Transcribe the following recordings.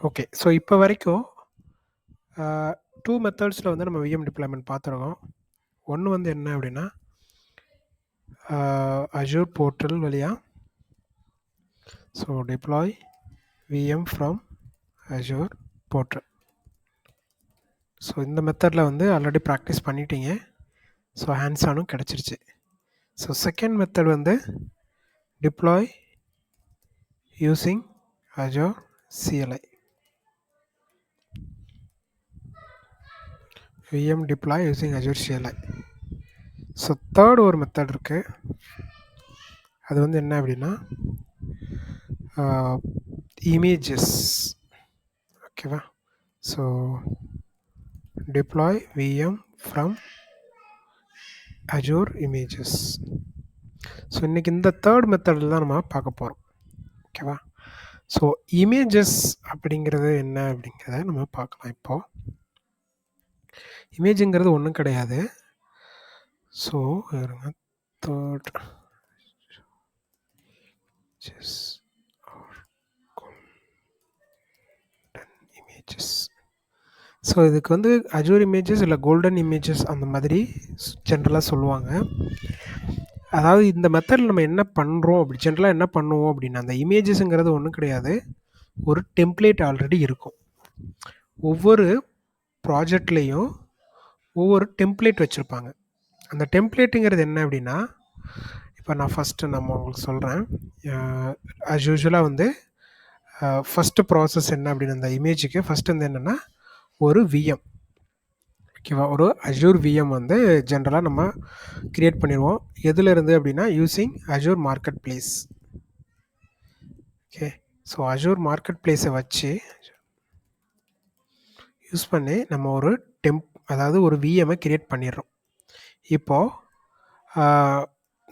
Okay. So இப்போ வரைக்கும் 2 மெத்தட்ஸில் வந்து நம்ம விஎம் டிப்ளாய்மெண்ட் பார்த்துருக்கோம். ஒன்று வந்து என்ன அப்படின்னா அஜூர் போர்ட்டல் வழியா so deploy VM from Azure portal. So இந்த மெத்தடில் வந்து ஆல்ரெடி ப்ராக்டிஸ் பண்ணிட்டீங்க. ஸோ ஹேண்ட்ஸ் ஆனும் கிடச்சிருச்சு. ஸோ செகண்ட் மெத்தட் வந்து deploy using Azure CLI. VM deploy using Azure CLI. So third ஒரு மெத்தட் இருக்குது. அது வந்து என்ன அப்படின்னா இமேஜஸ். ஓகேவா? So deploy VM from Azure images. So இன்றைக்கி இந்த தேர்ட் மெத்தடில் தான் நம்ம பார்க்க போகிறோம். ஓகேவா? ஸோ இமேஜஸ் அப்படிங்கிறது என்ன அப்படிங்கிறத நம்ம பார்க்கலாம். இப்போது இமேஜுங்கிறது ஒன்றும் கிடையாது. So third images. ஸோ இதுக்கு வந்து அஜூர் இமேஜஸ் இல்லை கோல்டன் இமேஜஸ் அந்த மாதிரி ஜென்ரலாக சொல்லுவாங்க. அதாவது இந்த மெத்தடில் நம்ம என்ன பண்ணுறோம் அப்படி ஜென்ரலாக என்ன பண்ணுவோம் அப்படின்னா, அந்த இமேஜஸ்ங்கிறது ஒன்றும் கிடையாது, ஒரு டெம்ப்ளேட் ஆல்ரெடி இருக்கும். ஒவ்வொரு ப்ராஜெக்ட்லேயும் ஒவ்வொரு டெம்ப்ளேட் வச்சுருப்பாங்க. அந்த டெம்ப்ளேட்டுங்கிறது என்ன அப்படின்னா, இப்போ நான் ஃபஸ்ட்டு உங்களுக்கு சொல்கிறேன். ஆஸ் யூஷுவலாக வந்து ஃபஸ்ட்டு ப்ராசஸ் என்ன அப்படின்னு அந்த இமேஜுக்கு ஃபஸ்ட்டு வந்து என்னென்னா ஒரு விஎம். ஓகேவா? ஒரு அஜூர் விஎம் வந்து ஜென்ரலாக நம்ம க்ரியேட் பண்ணிடுவோம். எதுலேருந்து அப்படின்னா using Azure market place. Okay. So Azure market பிளேஸை வச்சு யூஸ் பண்ணி நம்ம ஒரு அதாவது ஒரு விஎம்மை க்ரியேட் பண்ணிடுறோம். இப்போது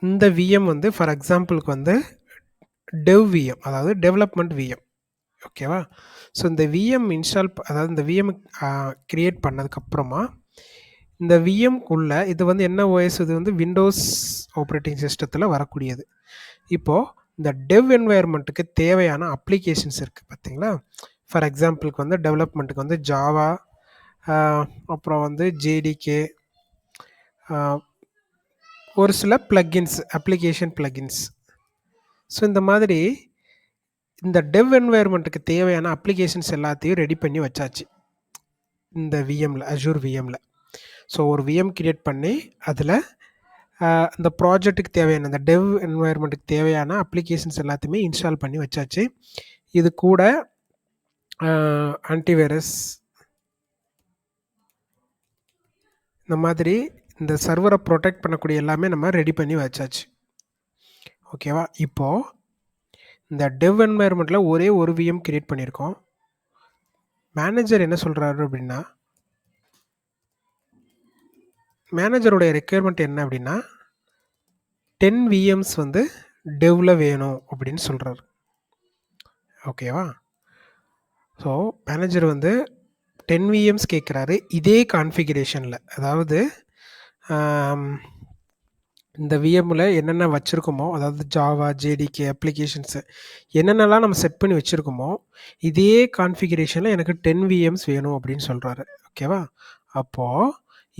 இந்த விஎம் வந்து ஃபார் எக்ஸாம்பிளுக்கு வந்து டெவ் விஎம், அதாவது டெவலப்மெண்ட் விஎம். ஓகேவா? ஸோ இந்த விஎம் அதாவது இந்த விஎம் க்ரியேட் பண்ணதுக்கப்புறமா இந்த விஎம்குள்ளே இது வந்து என்ன ஓஎஸ், இது வந்து விண்டோஸ் ஆப்ரேட்டிங் சிஸ்டத்தில் வரக்கூடியது. இப்போது இந்த டெவ் என்வாயர்மெண்ட்டுக்கு தேவையான அப்ளிகேஷன்ஸ் இருக்குது பார்த்தீங்களா? ஃபார் எக்ஸாம்பிளுக்கு வந்து டெவலப்மெண்ட்டுக்கு வந்து ஜாவா, அப்புறம் வந்து ஜேடிகே, ஒரு சில ப்ளக்கின்ஸ், அப்ளிகேஷன் ப்ளக்கின்ஸ். ஸோ இந்த மாதிரி இந்த டெவ் என்வாயர்மெண்ட்டுக்கு தேவையான அப்ளிகேஷன்ஸ் எல்லாத்தையும் ரெடி பண்ணி வச்சாச்சு இந்த விஎம்மில், அஜூர் விஎம்மில். ஸோ ஒரு விஎம் க்ரியேட் பண்ணி அதில் இந்த ப்ராஜெக்ட்டுக்கு தேவையான இந்த டெவ் என்வாயர்மெண்ட்டுக்கு தேவையான அப்ளிகேஷன்ஸ் எல்லாத்தையுமே இன்ஸ்டால் பண்ணி வச்சாச்சு. இது கூட ஆன்டிவைரஸ் இந்த மாதிரி இந்த சர்வரை ப்ரொடெக்ட் பண்ணக்கூடிய எல்லாமே நம்ம ரெடி பண்ணி வச்சாச்சு. ஓகேவா? இப்போது இந்த டெவ் என்வாயர்மெண்ட்டில் ஒரே ஒரு விஎம் க்ரியேட் பண்ணியிருக்கோம். மேனேஜர் என்ன சொல்கிறாரு அப்படின்னா, மேனேஜருடைய ரெக்குயர்மெண்ட் என்ன அப்படின்னா 10 விஎம்ஸ் வந்து டெவ்வில் வேணும் அப்படின்னு சொல்கிறார். ஓகேவா? ஸோ மேனேஜர் வந்து 10 விஎம்ஸ் கேட்குறாரு இதே கான்ஃபிகரேஷனில். அதாவது இந்த விஎம்மில் என்னென்ன வச்சுருக்கோமோ, அதாவது ஜாவா, ஜேடிகே அப்ளிகேஷன்ஸு என்னென்னலாம் நம்ம செட் பண்ணி வச்சுருக்கோமோ இதே கான்ஃபிகரேஷனில் எனக்கு 10 விஎம்ஸ் வேணும் அப்படின்னு சொல்கிறாரு. ஓகேவா? அப்போது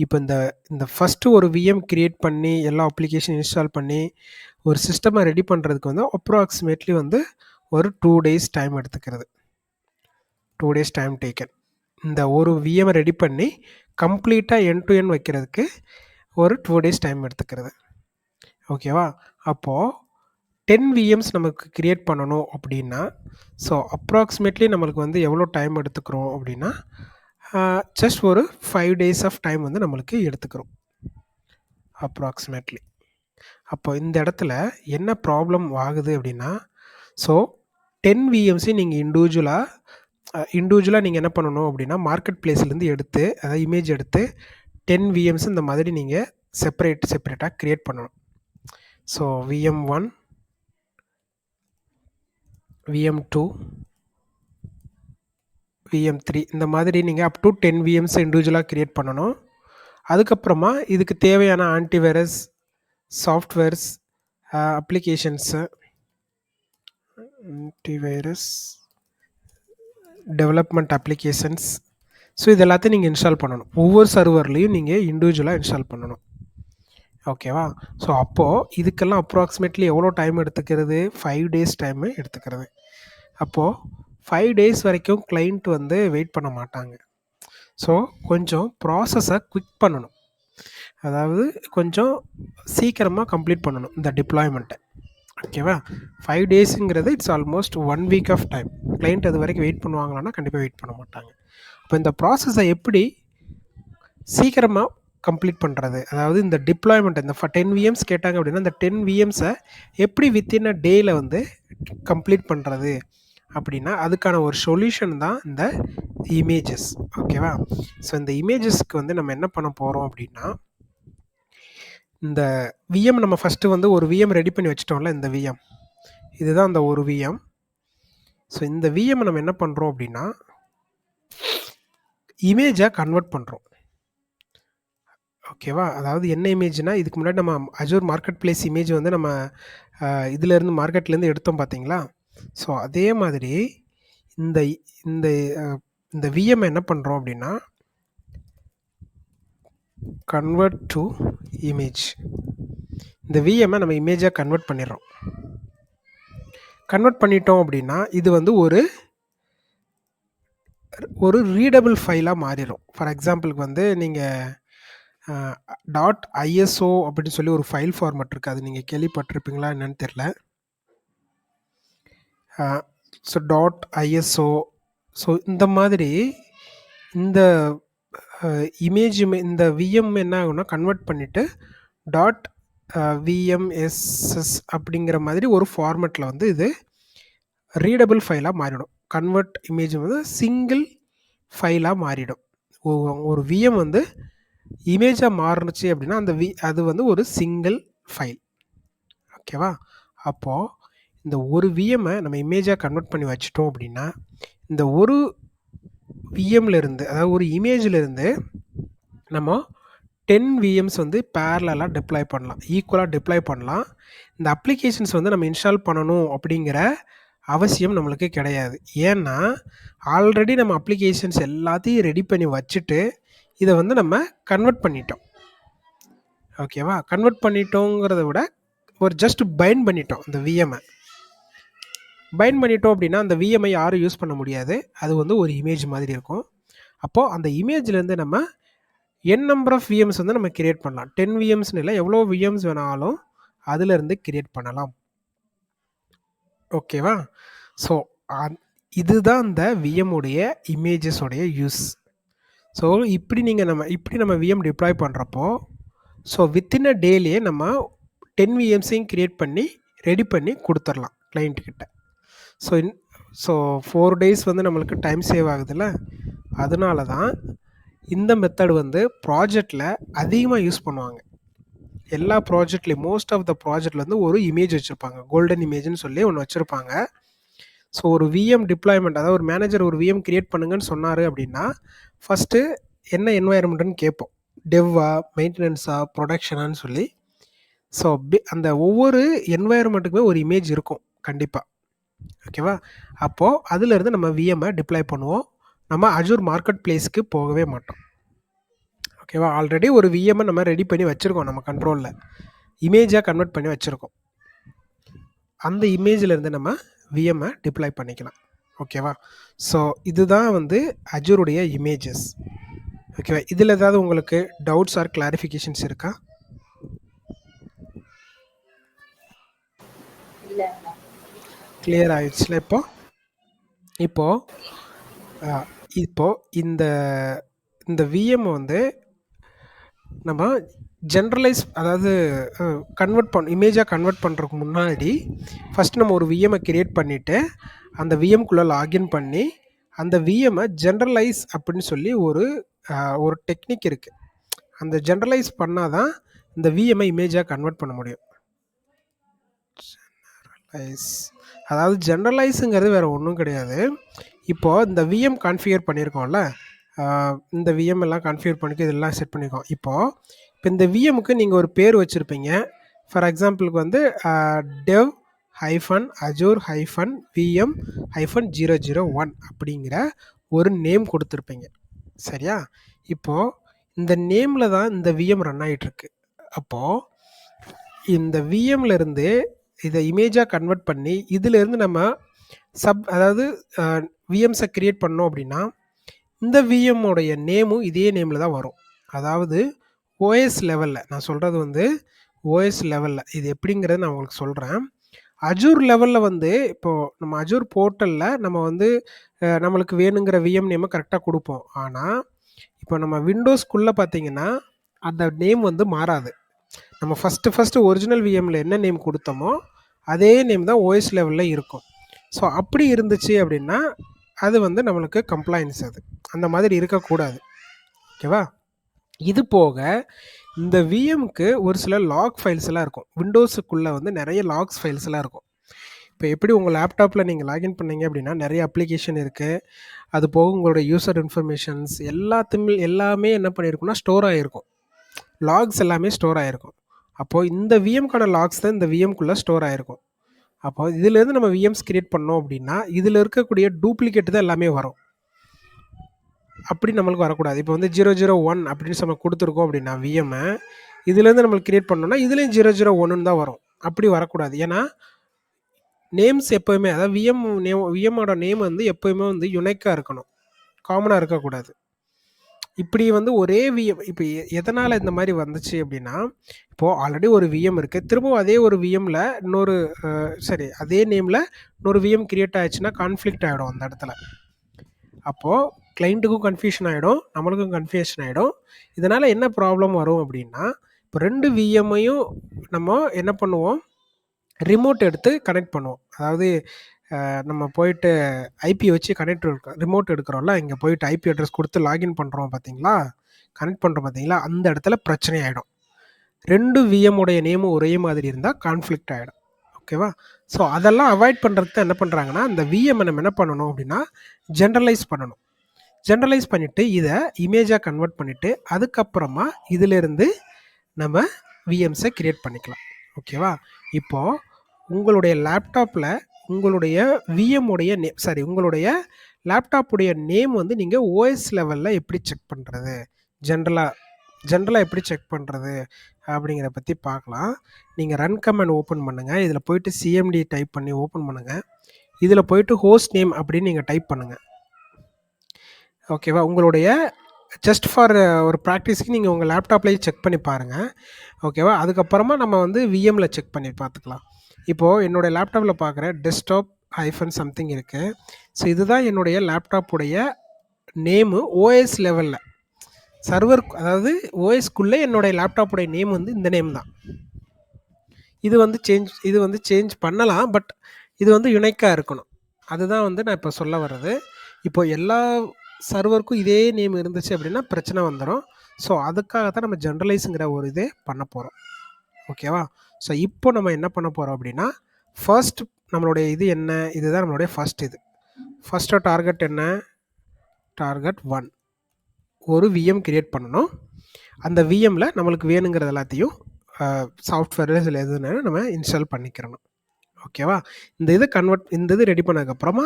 இப்போ இந்த ஃபஸ்ட்டு ஒரு விஎம் க்ரியேட் பண்ணி எல்லா அப்ளிகேஷன் இன்ஸ்டால் பண்ணி ஒரு சிஸ்டமை ரெடி பண்ணுறதுக்கு வந்து அப்ராக்சிமேட்லி வந்து ஒரு 2 days டைம் எடுத்துக்கிறது. 2 days டைம் டேக்கன். இந்த ஒரு விஎம்மை ரெடி பண்ணி கம்ப்ளீட்டாக என் டு என் வைக்கிறதுக்கு ஒரு 2 days டைம் எடுத்துக்கிறது. ஓகேவா? அப்போது 10 விஎம்ஸ் நமக்கு க்ரியேட் பண்ணணும் அப்படின்னா ஸோ அப்ராக்சிமேட்லி நம்மளுக்கு வந்து எவ்வளோ டைம் எடுத்துக்கிறோம் அப்படின்னா ஜஸ்ட் ஒரு 5 days ஆஃப் டைம் வந்து நம்மளுக்கு எடுத்துக்கிறோம் அப்ராக்சிமேட்லி. அப்போ இந்த இடத்துல என்ன ப்ராப்ளம் ஆகுது அப்படின்னா, ஸோ 10 விஎம்ஸையும் நீங்கள் இண்டிவிஜுவலாக நீங்கள் என்ன பண்ணணும் அப்படின்னா மார்க்கெட் பிளேஸ்லேருந்து எடுத்து, அதாவது இமேஜ் எடுத்து 10 விஎம்ஸ் இந்த மாதிரி நீங்கள் செப்பரேட்டாக க்ரியேட் பண்ணணும். ஸோ VM1, VM2, VM3 இந்த மாதிரி நீங்கள் அப் டு 10 விஎம்ஸ் இண்டிவிஜுவலாக க்ரியேட் பண்ணணும். அதுக்கப்புறமா இதுக்கு தேவையான antivirus, softwares, applications, antivirus, development applications. So இது எல்லாத்தையும் நீங்கள் இன்ஸ்டால் பண்ணணும். ஒவ்வொரு சர்வர்லேயும் நீங்கள் இண்டிவிஜுவலாக இன்ஸ்டால் பண்ணணும். ஓகேவா? ஸோ அப்போது இதுக்கெல்லாம் அப்ராக்சிமேட்லி எவ்வளோ டைம் எடுத்துக்கிறது? 5 டேஸ் டைமு எடுத்துக்கிறது. அப்போது 5 டேஸ் வரைக்கும் கிளைண்ட் வந்து வெயிட் பண்ண மாட்டாங்க. ஸோ கொஞ்சம் ப்ராசஸை குவிக் பண்ணணும். அதாவது கொஞ்சம் சீக்கிரமாக கம்ப்ளீட் பண்ணணும் இந்த டிப்ளாய்மெண்ட்டை. ஓகேவா? 5 டேஸுங்கிறது it's almost 1 week of time. Client அது வரைக்கும் வெயிட் பண்ணுவாங்களான்னா கண்டிப்பாக வெயிட் பண்ண மாட்டாங்க. அப்போ இந்த ப்ராசஸை எப்படி சீக்கிரமாக கம்ப்ளீட் பண்ணுறது, அதாவது இந்த டிப்ளாய்மெண்ட் இந்த 10 விஎம்ஸ் கேட்டாங்க அப்படின்னா இந்த 10 விஎம்ஸை எப்படி வித்தின் அ டேயில் வந்து கம்ப்ளீட் பண்ணுறது அப்படின்னா அதுக்கான ஒரு சொல்யூஷன் தான் இந்த இமேஜஸ். ஓகேவா? ஸோ இந்த இமேஜஸ்க்கு வந்து நம்ம என்ன பண்ண போகிறோம் அப்படின்னா இந்த விஎம் நம்ம ஃபஸ்ட்டு வந்து ஒரு விஎம் ரெடி பண்ணி வச்சிட்டோம்ல. இந்த விஎம் இதுதான் அந்த ஒரு விஎம். ஸோ இந்த விஎம் நம்ம என்ன பண்ணுறோம் அப்படின்னா இமேஜாக கன்வெர்ட் பண்ணுறோம். ஓகேவா? அதாவது என்ன இமேஜ்னா இதுக்கு முன்னாடி நம்ம அஜூர் மார்க்கெட் பிளேஸ் இமேஜ் வந்து நம்ம இதிலேருந்து மார்க்கெட்லேருந்து எடுத்தோம் பார்த்தீங்களா? ஸோ அதே மாதிரி இந்த இந்த இந்த விஎம் என்ன பண்ணுறோம் அப்படின்னா கன்வெர்ட் டு இமேஜ். இந்த விஎம்மை நம்ம இமேஜாக கன்வெர்ட் பண்ணிடுறோம். கன்வெர்ட் பண்ணிட்டோம் அப்படின்னா இது வந்து ஒரு ரீடபிள் ஃபைலாக மாறிடும். ஃபார் எக்ஸாம்பிளுக்கு வந்து நீங்கள் .iso அப்படின்னு சொல்லி ஒரு ஃபைல் ஃபார்மேட் இருக்குது. அது நீங்கள் கேள்விப்பட்டிருப்பீங்களா என்னன்னு தெரில. So .iso. ஸோ இந்த மாதிரி இந்த இமேஜ் இந்த விஎம் என்ன ஆகும்னா கன்வெர்ட் பண்ணிவிட்டு .vmss அப்படிங்கிற மாதிரி ஒரு ஃபார்மேட்டில் வந்து இது ரீடபிள் ஃபைலாக மாறிடும். கன்வெர்ட் இமேஜ் வந்து சிங்கிள் ஃபைலாக மாறிடும். ஒரு விஎம் வந்து இமேஜாக மாறுனுச்சு அப்படின்னா அது வந்து ஒரு சிங்கிள் ஃபைல். ஓகேவா? அப்போது இந்த ஒரு விஎம்மை நம்ம இமேஜாக கன்வெர்ட் பண்ணி வச்சிட்டோம் அப்படின்னா இந்த ஒரு விஎம்லேருந்து அதாவது ஒரு இமேஜிலேருந்து நம்ம 10 விஎம்ஸ் வந்து பேரலாக டிப்ளாய் பண்ணலாம், ஈக்குவலாக டிப்ளாய் பண்ணலாம். இந்த அப்ளிகேஷன்ஸ் வந்து நம்ம இன்ஸ்டால் பண்ணணும் அப்படிங்கிற அவசியம் நம்மளுக்கு கிடையாது. ஏன்னா ஆல்ரெடி நம்ம அப்ளிகேஷன்ஸ் எல்லாத்தையும் ரெடி பண்ணி வச்சுட்டு இதை வந்து நம்ம கன்வெர்ட் பண்ணிட்டோம். ஓகேவா? கன்வெர்ட் பண்ணிட்டோங்கிறத விட ஒரு ஜஸ்ட் பைண்ட் பண்ணிட்டோம். இந்த விஎம்ஐ பைண்ட் பண்ணிட்டோம் அப்படின்னா அந்த விஎம்ஐ யாரும் யூஸ் பண்ண முடியாது. அது வந்து ஒரு இமேஜ் மாதிரி இருக்கும். அப்போது அந்த இமேஜ்லேருந்து நம்ம நம்பர் ஆஃப் விஎம்ஸ் வந்து நம்ம கிரியேட் பண்ணலாம். 10 விஎம்ஸ்னு இல்லை, எவ்வளோ விஎம்ஸ் வேணாலும் அதிலிருந்து கிரியேட் பண்ணலாம். ஓகேவா? ஸோ இதுதான் இந்த விஎம்முடைய இமேஜஸோடைய யூஸ். ஸோ இப்படி நம்ம விஎம் டிப்ளாய் பண்ணுறப்போ ஸோ வித்தின் அ டேலேயே நம்ம 10 விஎம்ஸையும் கிரியேட் பண்ணி ரெடி பண்ணி கொடுத்துடலாம் கிளைண்ட்டுக்கிட்ட. ஸோ 4 டேஸ் வந்து நம்மளுக்கு டைம் சேவ் ஆகுதுல்ல. அதனால தான் இந்த மெத்தட் வந்து ப்ராஜெக்டில் அதிகமாக யூஸ் பண்ணுவாங்க. எல்லா ப்ராஜெக்ட்லேயும் மோஸ்ட் ஆஃப் த ப்ராஜெக்டில் வந்து ஒரு இமேஜ் வச்சுருப்பாங்க. கோல்டன் இமேஜ்னு சொல்லி ஒன்று வச்சுருப்பாங்க. ஸோ ஒரு விஎம் டிப்ளாய்மெண்ட், அதாவது ஒரு மேனேஜர் ஒரு விஎம் கிரியேட் பண்ணுங்கன்னு சொன்னார் அப்படின்னா ஃபஸ்ட்டு என்ன என்வாயர்மெண்ட்டுன்னு கேட்போம். டெவ்வா, மெயின்டெனன்ஸா, ப்ரொடக்ஷனான்னு சொல்லி. ஸோ அந்த ஒவ்வொரு என்வாயர்மெண்ட்டுக்குமே ஒரு இமேஜ் இருக்கும் கண்டிப்பாக. ஓகேவா? அப்போது அதிலிருந்து நம்ம விஎம்ஐ டிப்ளாய் பண்ணுவோம். நம்ம அஜூர் மார்க்கெட் பிளேஸ்க்கு போகவே மாட்டோம். ஓகேவா? ஆல்ரெடி ஒரு விஎம்ஐ நம்ம ரெடி பண்ணி வச்சுருக்கோம். நம்ம கண்ட்ரோலில் இமேஜாக கன்வெர்ட் பண்ணி வச்சுருக்கோம். அந்த இமேஜிலேருந்து நம்ம விஎம்ஐ டிப்ளாய் பண்ணிக்கலாம். ஓகேவா? ஸோ இதுதான் வந்து அஜூருடைய இமேஜஸ். ஓகேவா? இதில் ஏதாவது உங்களுக்கு டவுட்ஸ் ஆர் கிளாரிஃபிகேஷன்ஸ் இருக்கா? கிளியர் ஆயிடுச்சுல? இப்போ இந்த விஎம் வந்து நம்ம ஜென்ரலைஸ், அதாவது இமேஜாக கன்வெர்ட் பண்ணுறதுக்கு முன்னாடி ஃபஸ்ட் நம்ம ஒரு விஎம்ஐ கிரியேட் பண்ணிவிட்டு அந்த விஎம்குள்ளே லாகின் பண்ணி அந்த விஎம்ஐ ஜென்ரலைஸ் அப்படின்னு சொல்லி ஒரு டெக்னிக் இருக்குது. அந்த ஜென்ரலைஸ் பண்ணால் தான் இந்த விஎம்ஐ இமேஜாக கன்வெர்ட் பண்ண முடியும். அதாவது ஜென்ரலைஸுங்கிறது வேறு ஒன்றும் கிடையாது. இப்போது இந்த விஎம் கான்ஃபிகர் பண்ணியிருக்கோம்ல, இந்த விஎம் எல்லாம் கான்ஃபிகர் பண்ணிக்க இதெல்லாம் செட் பண்ணியிருக்கோம். இப்போ இந்த விஎம்முக்கு நீங்கள் ஒரு பேர் வச்சுருப்பீங்க. ஃபார் எக்ஸாம்பிளுக்கு வந்து டெவ் azure vm 001 அப்படிங்கிற ஒரு நேம் கொடுத்துருப்பீங்க. சரியா? இப்போ இந்த நேமில் தான் இந்த விஎம் ரன் ஆகிட்டு இருக்கு. அப்போது இந்த விஎம்ல இருந்து இதை இமேஜாக கன்வெர்ட் பண்ணி இதிலேருந்து நம்ம அதாவது விஎம்ஸை கிரியேட் பண்ணோம் அப்படின்னா இந்த விஎம்மோடைய நேமும் இதே நேமில் தான் வரும். அதாவது ஓஎஸ் லெவலில் நான் சொல்கிறது வந்து ஓஎஸ் லெவலில் இது எப்படிங்கிறத நான் உங்களுக்கு சொல்கிறேன். அஜூர் லெவலில் வந்து இப்போது நம்ம அஜூர் போர்ட்டலில் நம்ம வந்து நம்மளுக்கு வேணுங்கிற விஎம் நேமை கரெக்டாக கொடுப்போம். ஆனால் இப்போ நம்ம விண்டோஸ்குள்ளே பார்த்தீங்கன்னா அந்த நேம் வந்து மாறாது. நம்ம ஃபஸ்ட்டு ஒரிஜினல் விஎம்மில் என்ன நேம் கொடுத்தோமோ அதே நேம் தான் ஓஎஸ் லெவலில் இருக்கும். ஸோ அப்படி இருந்துச்சு அப்படின்னா அது வந்து நம்மளுக்கு கம்ப்ளைன்ஸ், அது அந்த மாதிரி இருக்கக்கூடாது. ஓகேவா? இது போக இந்த விஎம்க்கு ஒரு சில லாக் ஃபைல்ஸ் எல்லாம் இருக்கும். விண்டோஸுக்குள்ளே வந்து நிறைய லாக்ஸ் ஃபைல்ஸ் எல்லாம் இருக்கும். இப்போ எப்படி உங்கள் லேப்டாப்பில் நீங்கள் லாகின் பண்ணீங்க அப்படின்னா நிறைய அப்ளிகேஷன் இருக்குது. அது போக உங்களோட யூசர் இன்ஃபர்மேஷன்ஸ் எல்லாமே என்ன பண்ணியிருக்குன்னா ஸ்டோர் ஆகிருக்கும். லாக்ஸ் எல்லாமே ஸ்டோர் ஆகிருக்கும். அப்போது இந்த விஎம்க்கான லாக்ஸ் தான் இந்த விஎம்குள்ளே ஸ்டோர் ஆகிருக்கும். அப்போ இதுலேருந்து நம்ம விஎம்ஸ் கிரியேட் பண்ணோம் அப்படின்னா இதில் இருக்கக்கூடிய டூப்ளிகேட் தான் எல்லாமே வரும். அப்படி நம்மளுக்கு வரக்கூடாது. இப்போ வந்து 001 அப்படின்னு நம்ம கொடுத்துருக்கோம் அப்படின்னா விஎம்மை இதுலேருந்து நம்மளுக்கு கிரியேட் பண்ணோம்னா இதுலேயும் 001 தான் வரும். அப்படி வரக்கூடாது. ஏன்னா நேம்ஸ் எப்போயுமே, அதாவது விஎம்மோட நேம் வந்து எப்போயுமே வந்து யுனைக்காக இருக்கணும், காமனாக இருக்கக்கூடாது. இப்படி வந்து ஒரே விஎம் இப்போ எதனால் இந்த மாதிரி வந்துச்சு அப்படின்னா இப்போது ஆல்ரெடி ஒரு விஎம் இருக்குது, திரும்பவும் அதே ஒரு விஎம்மில் இன்னொரு அதே நேமில் இன்னொரு விஎம் கிரியேட் ஆகிடுச்சுன்னா கான்ஃப்ளிக்ட் ஆகிடும் அந்த இடத்துல. அப்போது கிளைண்ட்டுக்கும் கன்ஃபியூஷன் ஆகிடும், நம்மளுக்கும் கன்ஃபியூஷன் ஆகிடும். இதனால் என்ன ப்ராப்ளம் வரும் அப்படின்னா இப்போ 2 விஎம்மையும் நம்ம என்ன பண்ணுவோம், ரிமோட் எடுத்து கனெக்ட் பண்ணுவோம். அதாவது நம்ம போயிட்டு ஐபி வச்சு ரிமோட் எடுக்கிறோம்ல, இங்கே போயிட்டு ஐபி அட்ரஸ் கொடுத்து லாகின் பண்ணுறோம் பார்த்தீங்களா, கனெக்ட் பண்ணுறோம் பார்த்தீங்களா, அந்த இடத்துல பிரச்சனை ஆகிடும். 2 விஎம்முடைய நேமும் ஒரே மாதிரி இருந்தால் கான்ஃப்ளிக்ட் ஆகிடும். ஓகேவா? ஸோ அதெல்லாம் அவாய்ட் பண்ணுறதுக்கு தான் என்ன பண்ணுறாங்கன்னா இந்த விஎம்ஐ நம்ம என்ன பண்ணணும் அப்படின்னா ஜென்ரலைஸ் பண்ணணும். ஜென்ரலைஸ் பண்ணிவிட்டு இதை இமேஜாக கன்வெர்ட் பண்ணிவிட்டு அதுக்கப்புறமா இதிலேருந்து நம்ம விஎம்ஸை கிரியேட் பண்ணிக்கலாம். ஓகேவா? இப்போது உங்களுடைய லேப்டாப்பில் உங்களுடைய விஎம்முடைய உங்களுடைய லேப்டாப்புடைய நேம் வந்து நீங்கள் ஓஎஸ் லெவலில் எப்படி செக் பண்ணுறது, ஜென்ரலாக எப்படி செக் பண்ணுறது அப்படிங்கிறத பற்றி பார்க்கலாம். நீங்கள் ரன் கமெண்ட் ஓப்பன் பண்ணுங்கள். இதில் போய்ட்டு சிஎம்டி டைப் பண்ணி ஓப்பன் பண்ணுங்கள். இதில் போய்ட்டு ஹோஸ்ட் நேம் அப்படின்னு நீங்கள் டைப் பண்ணுங்கள். ஓகேவா? உங்களுடைய ஜஸ்ட் ஃபார் ஒரு ப்ராக்டிஸ்க்கு நீங்கள் உங்கள் லேப்டாப்லேயே செக் பண்ணி பாருங்கள். ஓகேவா? அதுக்கப்புறமா நம்ம வந்து விஎம்மில் செக் பண்ணி பார்த்துக்கலாம். இப்போது என்னுடைய லேப்டாப்பில் பார்க்குற டெஸ்க்டாப் ஐஃபன் சம்திங் இருக்குது. ஸோ இதுதான் என்னுடைய லேப்டாப்புடைய நேமு ஓஎஸ் லெவலில். சர்வர் அதாவது ஓஎஸ்க்குள்ளே என்னுடைய லேப்டாப்புடைய நேம் வந்து இந்த நேம் தான். இது வந்து சேஞ்ச் பண்ணலாம், பட் இது வந்து யுனைக்காக இருக்கணும். அதுதான் வந்து நான் இப்போ சொல்ல வர்றது. இப்போ எல்லா சர்வருக்கும் இதே நேம் இருந்துச்சு அப்படின்னா பிரச்சனை வந்துடும். ஸோ அதுக்காக தான் நம்ம ஜென்ரலைஸுங்கிற ஒரு இதே பண்ண போகிறோம். ஓகேவா? ஸோ இப்போ நம்ம என்ன பண்ண போகிறோம் அப்படின்னா ஃபர்ஸ்ட் நம்மளுடைய இது என்ன, இதுதான் நம்மளுடைய ஃபஸ்ட்டு டார்கெட் என்ன, டார்கெட் 1 ஒரு விஎம் கிரியேட் பண்ணணும். அந்த விஎம்மில் நம்மளுக்கு வேணுங்கிறது எல்லாத்தையும் சாஃப்ட்வேர் எதுன்னு நம்ம இன்ஸ்டால் பண்ணிக்கிறணும். ஓகேவா? இந்த இது ரெடி பண்ணதுக்கப்புறமா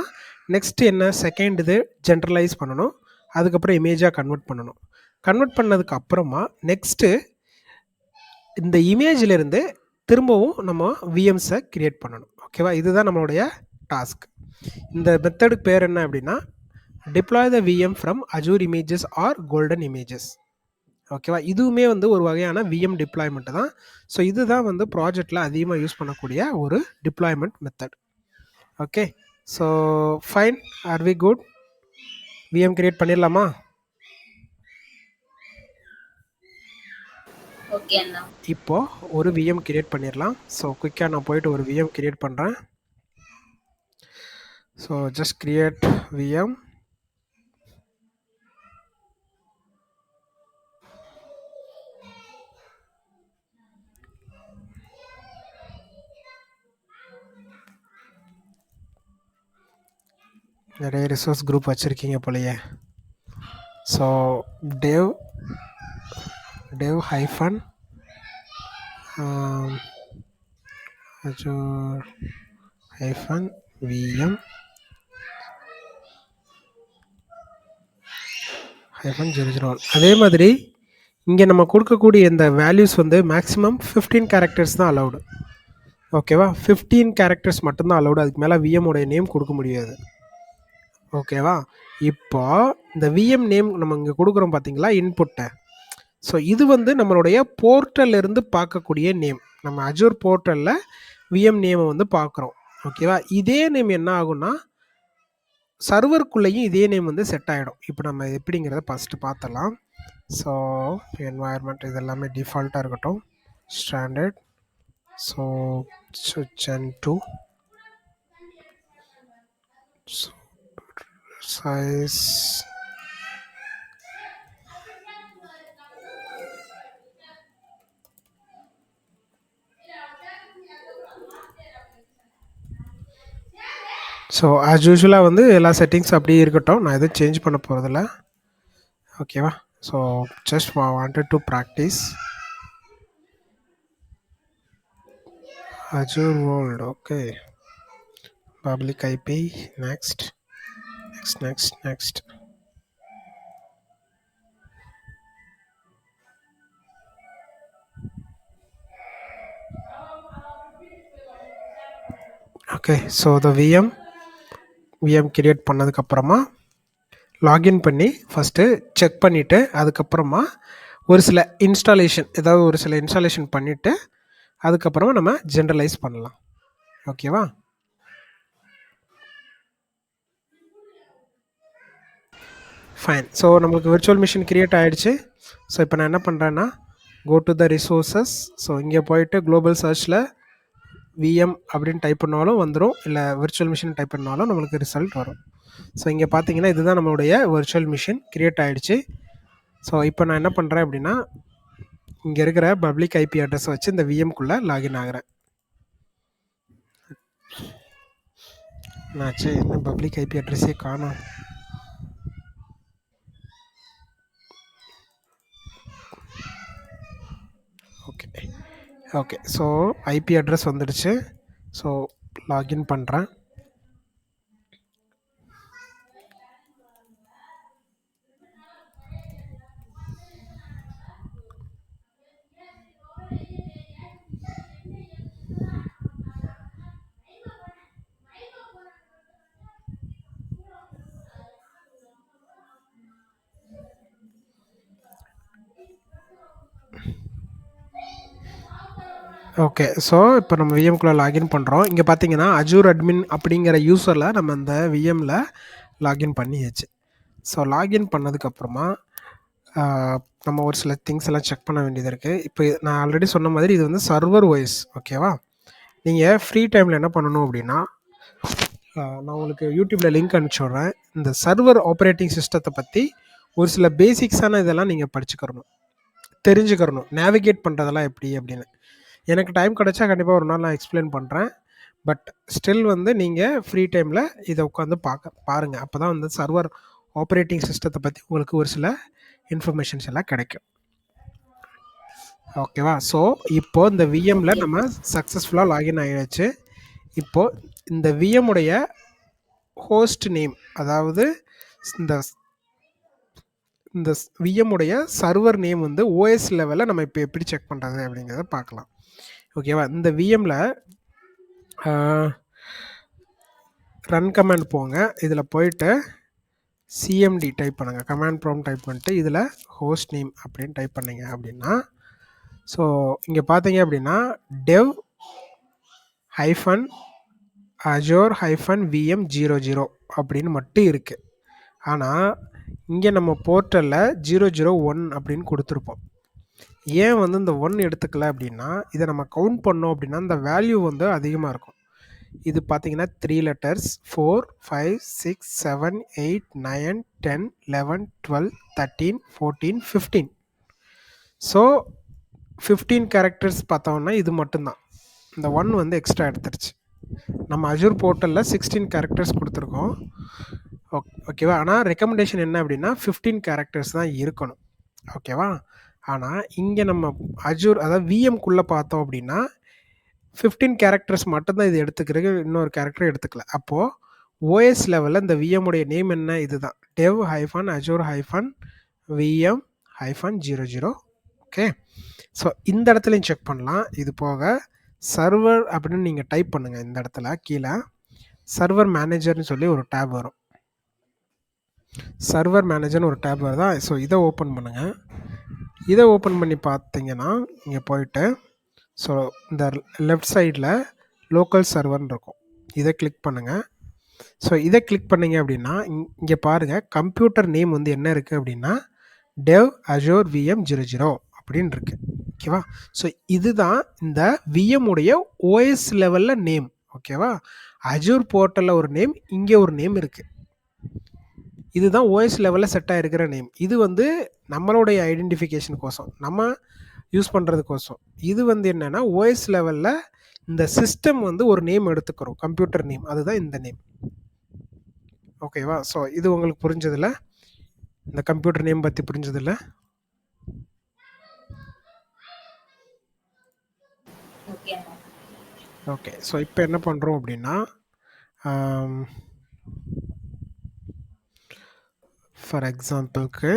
நெக்ஸ்ட்டு என்ன, செகண்ட் இது ஜென்ரலைஸ் பண்ணணும். அதுக்கப்புறம் இமேஜாக கன்வெர்ட் பண்ணதுக்கு அப்புறமா நெக்ஸ்ட்டு இந்த இமேஜிலிருந்து திரும்பவும் நம்ம விஎம்ஸை கிரியேட் பண்ணணும். ஓகேவா? இதுதான் நம்மளுடைய டாஸ்க். இந்த மெத்தடுக்கு பேர் என்ன அப்படின்னா deploy the VM from Azure images are golden images. ஓகேவா? இதுவுமே வந்து ஒரு வகையான விஎம் டிப்ளாய்மெண்ட் தான். ஸோ இதுதான் வந்து ப்ராஜெக்டில் அதிகமாக யூஸ் பண்ணக்கூடிய ஒரு deployment method. Okay, so fine, are we good? VM create பண்ணிடலாமா? இப்போ ஒரு விஎம் கிரியேட் பண்ணிடலாம். ஸோ குயிக்காக நான் போயிட்டு ஒரு விஎம் கிரியேட் பண்ணுறேன். So just create VM. நிறைய ரிசோர்ஸ் குரூப் வச்சுருக்கீங்க போலையே. So dev hyphen azure hyphen VM hyphen 001. அதே மாதிரி இங்கே நம்ம கொடுக்கக்கூடிய இந்த வேல்யூஸ் வந்து மேக்ஸிமம் 15 கேரக்டர்ஸ் தான் அலௌடு. ஓகேவா? 15 கேரக்டர்ஸ் மட்டும்தான் அலௌடு. அதுக்கு மேலே விஎம்மோடைய நேம் கொடுக்க முடியாது. ஓகேவா? இப்போ இந்த விஎம் நேம் நம்ம இங்கே கொடுக்குறோம் பார்த்தீங்களா, இன்புட்டை. ஸோ இது வந்து நம்மளுடைய போர்ட்டல்லிருந்து பார்க்கக்கூடிய நேம். நம்ம அஜூர் போர்ட்டலில் விஎம் நேமை வந்து பார்க்குறோம். ஓகேவா? இதே நேம் என்ன ஆகும்னா சர்வருக்குள்ளேயும் இதே நேம் வந்து செட் ஆகிடும். இப்போ நம்ம எப்படிங்கிறத ஃபஸ்ட்டு பார்த்தலாம். ஸோ என்வாயர்மெண்ட் இது எல்லாமே டிஃபால்ட்டாக இருக்கட்டும். Standard. So Gen2 size so as யூஷுவலாக வந்து எல்லா செட்டிங்ஸ் அப்படியே இருக்கட்டும். நான் எதுவும் சேஞ்ச் பண்ண போகிறதில்ல. ஓகேவா? So just wanted to practice Azure World. Okay, public IP. Next. Okay, so the VM create பண்ணதுக்கப்புறமா லாகின் பண்ணி ஃபஸ்ட்டு செக் பண்ணிவிட்டு அதுக்கப்புறமா ஒரு சில இன்ஸ்டாலேஷன் பண்ணிவிட்டு அதுக்கப்புறமா நம்ம ஜென்ரலைஸ் பண்ணலாம். ஓகேவா? ஃபைன். ஸோ நம்மளுக்கு விர்ச்சுவல் மிஷின் கிரியேட் ஆகிடுச்சு. ஸோ இப்போ நான் என்ன பண்ணுறேன்னா go to the resources. So இங்கே போயிட்டு குளோபல் சர்ச்சில் விஎம் அப்படின்னு டைப் பண்ணாலும் வந்துடும், இல்லை விர்ச்சுவல் மிஷின் டைப் பண்ணாலும் நம்மளுக்கு ரிசல்ட் வரும். ஸோ இங்கே பார்த்தீங்கன்னா இதுதான் நம்மளுடைய விர்ச்சுவல் மிஷின் கிரியேட் ஆகிடுச்சு. ஸோ இப்போ நான் என்ன பண்ணுறேன் அப்படின்னா இங்கே இருக்கிற பப்ளிக் ஐபி அட்ரஸை வச்சு இந்த விஎம்குள்ளே லாகின் ஆகிறேன். என்னாச்சு, என்ன பப்ளிக் ஐபி அட்ரஸே காணோம். ஓகே ஸோ ஐபி அட்ரஸ் வந்துடுச்சு. ஸோ லாகின் பண்ணுறேன். ஓகே ஸோ இப்போ நம்ம விஎம்குள்ளே லாகின் பண்ணுறோம். இங்கே பார்த்தீங்கன்னா அஜூர் அட்மின் அப்படிங்கிற யூசரில் நம்ம அந்த விஎம்மில் லாகின் பண்ணியாச்சு. ஸோ லாகின் பண்ணதுக்கப்புறமா நம்ம ஒரு சில திங்ஸ் எல்லாம் செக் பண்ண வேண்டியது இருக்குது. இப்போ நான் ஆல்ரெடி சொன்ன மாதிரி இது வந்து சர்வர் வாய்ஸ். ஓகேவா? நீங்கள் ஃப்ரீ டைமில் என்ன பண்ணணும் அப்படின்னா நான் உங்களுக்கு யூடியூப்பில் லிங்க் அனுப்பிச்சி விட்றேன். இந்த சர்வர் ஆப்ரேட்டிங் சிஸ்டத்தை பற்றி ஒரு சில பேசிக்ஸான இதெல்லாம் நீங்கள் தெரிஞ்சுக்கிறணும். நேவிகேட் பண்ணுறதெல்லாம் எப்படி அப்படின்னு. எனக்கு டைம் கிடச்சா கண்டிப்பாக ஒரு நாள் நான் எக்ஸ்பிளைன் பண்ணுறேன். பட் ஸ்டில் வந்து நீங்கள் ஃப்ரீ டைமில் இதை உட்காந்து பாருங்கள். அப்போ தான் வந்து சர்வர் ஆப்ரேட்டிங் சிஸ்டத்தை பற்றி உங்களுக்கு ஒரு சில இன்ஃபர்மேஷன்ஸ் எல்லாம் கிடைக்கும். ஓகேவா? ஸோ இப்போது இந்த விஎம்மில் நம்ம சக்ஸஸ்ஃபுல்லாக லாகின் ஆகிடுச்சு. இப்போது இந்த விஎம்முடைய ஹோஸ்ட் நேம், அதாவது இந்த விஎம்முடைய சர்வர் நேம் வந்து ஓஎஸ் லெவலில் நம்ம இப்போ எப்படி செக் பண்ணுறது அப்படிங்கிறத பார்க்கலாம். ஓகேவா? இந்த விஎம்மில் ரன் கமாண்ட் போங்க. இதில் போயிட்டு சிஎம்டி டைப் பண்ணுங்கள். கமாண்ட் ப்ராம்ப்ட் டைப் பண்ணிட்டு இதில் ஹோஸ்ட் நேம் அப்படின்னு டைப் பண்ணிங்க அப்படின்னா ஸோ இங்கே பார்த்தீங்க அப்படின்னா dev -azure -vm00 அப்படின்னு மட்டும் இருக்குது. ஆனால் இங்கே நம்ம போர்ட்டலில் 001 அப்படின்னு கொடுத்துருப்போம். ஏன் வந்து இந்த 1 எடுத்துக்கல அப்படின்னா இதை நம்ம கவுண்ட் பண்ணோம் அப்படின்னா இந்த வேல்யூ வந்து அதிகமாக இருக்கும். இது பார்த்தீங்கன்னா 3 letters 4 5 6 7 8 9 10 11 12 13 14 15. ஸோ 15 கேரக்டர்ஸ் பார்த்தோம்னா இது மட்டும்தான். இந்த 1 வந்து எக்ஸ்ட்ரா எடுத்துருச்சு. நம்ம அஜூர் போர்ட்டலில் 16 கேரக்டர்ஸ் கொடுத்துருக்கோம். ஓகேவா? ஆனால் ரெக்கமெண்டேஷன் என்ன அப்படின்னா 15 கேரக்டர்ஸ் தான் இருக்கணும். ஓகேவா? ஆனால் இங்கே நம்ம அஜூர் அதாவது விஎம்குள்ளே பார்த்தோம் அப்படின்னா 15 கேரக்டர்ஸ் மட்டும்தான் இது எடுத்துக்கிறதுக்கு, இன்னொரு கேரக்டர் எடுத்துக்கல. அப்போது ஓஎஸ் லெவலில் இந்த விஎம் உடைய நேம் என்ன? இதுதான் dev-azure-vm-00. ஓகே, ஸோ இந்த இடத்துலையும் செக் பண்ணலாம். இது போக சர்வர் அப்படின்னு நீங்கள் டைப் பண்ணுங்கள். இந்த இடத்துல கீழே சர்வர் மேனேஜர்னு சொல்லி ஒரு டேப் வரும். சர்வர் மேனேஜர்னு ஒரு டேப் வருதா? ஸோ இதை ஓப்பன் பண்ணுங்கள். இதை ஓப்பன் பண்ணி பார்த்தீங்கன்னா இங்கே போயிட்டு, ஸோ இந்த லெஃப்ட் சைடில் லோக்கல் சர்வர்னு இருக்கும். இதை கிளிக் பண்ணுங்கள். ஸோ இதை கிளிக் பண்ணிங்க அப்படின்னா இங்கே பாருங்கள், கம்ப்யூட்டர் நேம் வந்து என்ன இருக்குது அப்படின்னா dev-azure-vm-00 அப்படின்னு இருக்கு. ஓகேவா? ஸோ இதுதான் இந்த விஎம் உடைய ஓஎஸ் லெவலில் நேம். ஓகேவா? அஜூர் போர்ட்டலில் ஒரு நேம், இங்கே ஒரு நேம் இருக்குது. இதுதான் ஓஎஸ் லெவலில் செட் ஆகிருக்கிற நேம். இது வந்து நம்மளுடைய ஐடென்டிஃபிகேஷனுக்கோசம், நம்ம யூஸ் பண்ணுறதுக்கோசம். இது வந்து என்னென்னா ஓஎஸ் லெவலில் இந்த சிஸ்டம் வந்து ஒரு நேம் எடுத்துக்கிறோம், கம்ப்யூட்டர் நேம், அதுதான் இந்த நேம். ஓகேவா? ஸோ இது உங்களுக்கு புரிஞ்சதில்ல? இந்த கம்ப்யூட்டர் நேம் பற்றி புரிஞ்சதில்ல? ஓகே, ஸோ இப்போ என்ன பண்ணுறோம் அப்படின்னா, ஃபார் எக்ஸாம்பிளுக்கு,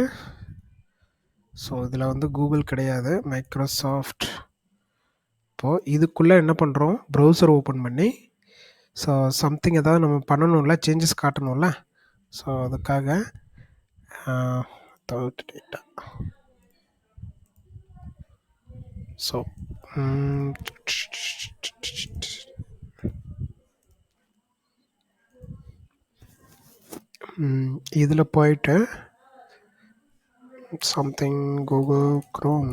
ஸோ இதில் வந்து கூகுள் கிடையாது, மைக்ரோசாஃப்ட். இப்போது இதுக்குள்ளே என்ன பண்ணுறோம், ப்ரௌசர் ஓப்பன் பண்ணி, ஸோ சம்திங் ஏதாவது நம்ம பண்ணணும்ல, சேஞ்சஸ் காட்டணும்ல. ஸோ அதுக்காக டேட்டா, ஸோ இதில் போயிட்டு something Google Chrome.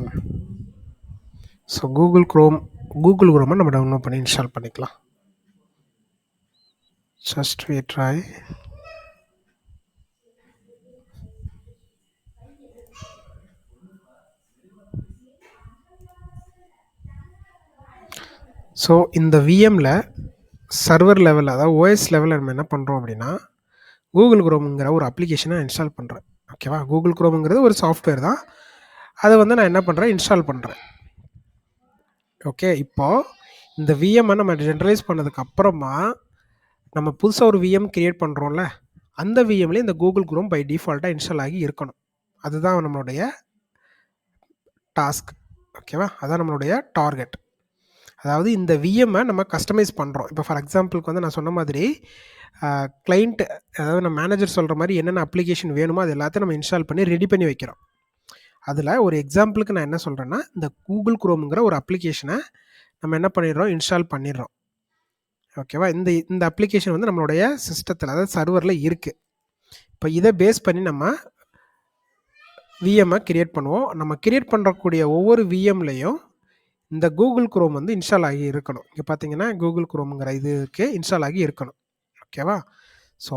So Google க்ரோமை நம்ம டவுன்லோட் பண்ணி இன்ஸ்டால் பண்ணிக்கலாம். Just we try. ஸோ இந்த விஎம்மில் சர்வர் லெவலில், அதாவது ஓஎஸ் லெவலில் நம்ம என்ன பண்ணுறோம் அப்படின்னா, கூகுள் க்ரோம்ங்கிற ஒரு அப்ளிகேஷனை இன்ஸ்டால் பண்ணுறேன். ஓகேவா? கூகுள் க்ரோம்ங்கிறது ஒரு சாஃப்ட்வேர் தான். அதை வந்து நான் என்ன பண்ணுறேன், இன்ஸ்டால் பண்ணுறேன். ஓகே, இப்போது இந்த விஎம்மை நம்ம ஜென்ரலைஸ் பண்ணதுக்கப்புறமா நம்ம புதுசாக ஒரு விஎம் க்ரியேட் பண்ணுறோம்ல, அந்த விஎம்லேயே இந்த கூகுள் க்ரோம் பை டிஃபால்ட்டாக இன்ஸ்டால் ஆகி இருக்கணும். அதுதான் நம்மளுடைய டாஸ்க். ஓகேவா? அதுதான் நம்மளுடைய டார்கெட். அதாவது இந்த விஎம்மை நம்ம கஸ்டமைஸ் பண்ணுறோம். இப்போ ஃபார் எக்ஸாம்பிளுக்கு வந்து நான் சொன்ன மாதிரி கிளைண்ட், அதாவது நம்ம மேனேஜர் சொல்கிற மாதிரி என்னென்ன அப்ளிகேஷன் வேணுமோ அது எல்லாத்தையும் நம்ம இன்ஸ்டால் பண்ணி ரெடி பண்ணி வைக்கிறோம். அதில் ஒரு எக்ஸாம்பிளுக்கு நான் என்ன சொல்கிறேன்னா, இந்த கூகுள் க்ரோம்ங்கிற ஒரு அப்ளிகேஷனை நம்ம என்ன பண்ணிடுறோம், இன்ஸ்டால் பண்ணிடுறோம். ஓகேவா? இந்த அப்ளிகேஷன் வந்து நம்மளுடைய சிஸ்டத்தில், அதாவது சர்வரில் இருக்குது. இப்போ இதை பேஸ் பண்ணி நம்ம விஎம்மை கிரியேட் பண்ணுவோம். நம்ம கிரியேட் பண்ணுறக்கூடிய ஒவ்வொரு விஎம்லையும் இந்த கூகுள் க்ரோம் வந்து இன்ஸ்டால் ஆகி இருக்கணும். இங்கே பார்த்தீங்கன்னா கூகுள் க்ரோம்ங்கிற இதுக்கு இன்ஸ்டால் ஆகி இருக்கணும். ஓகேவா? ஸோ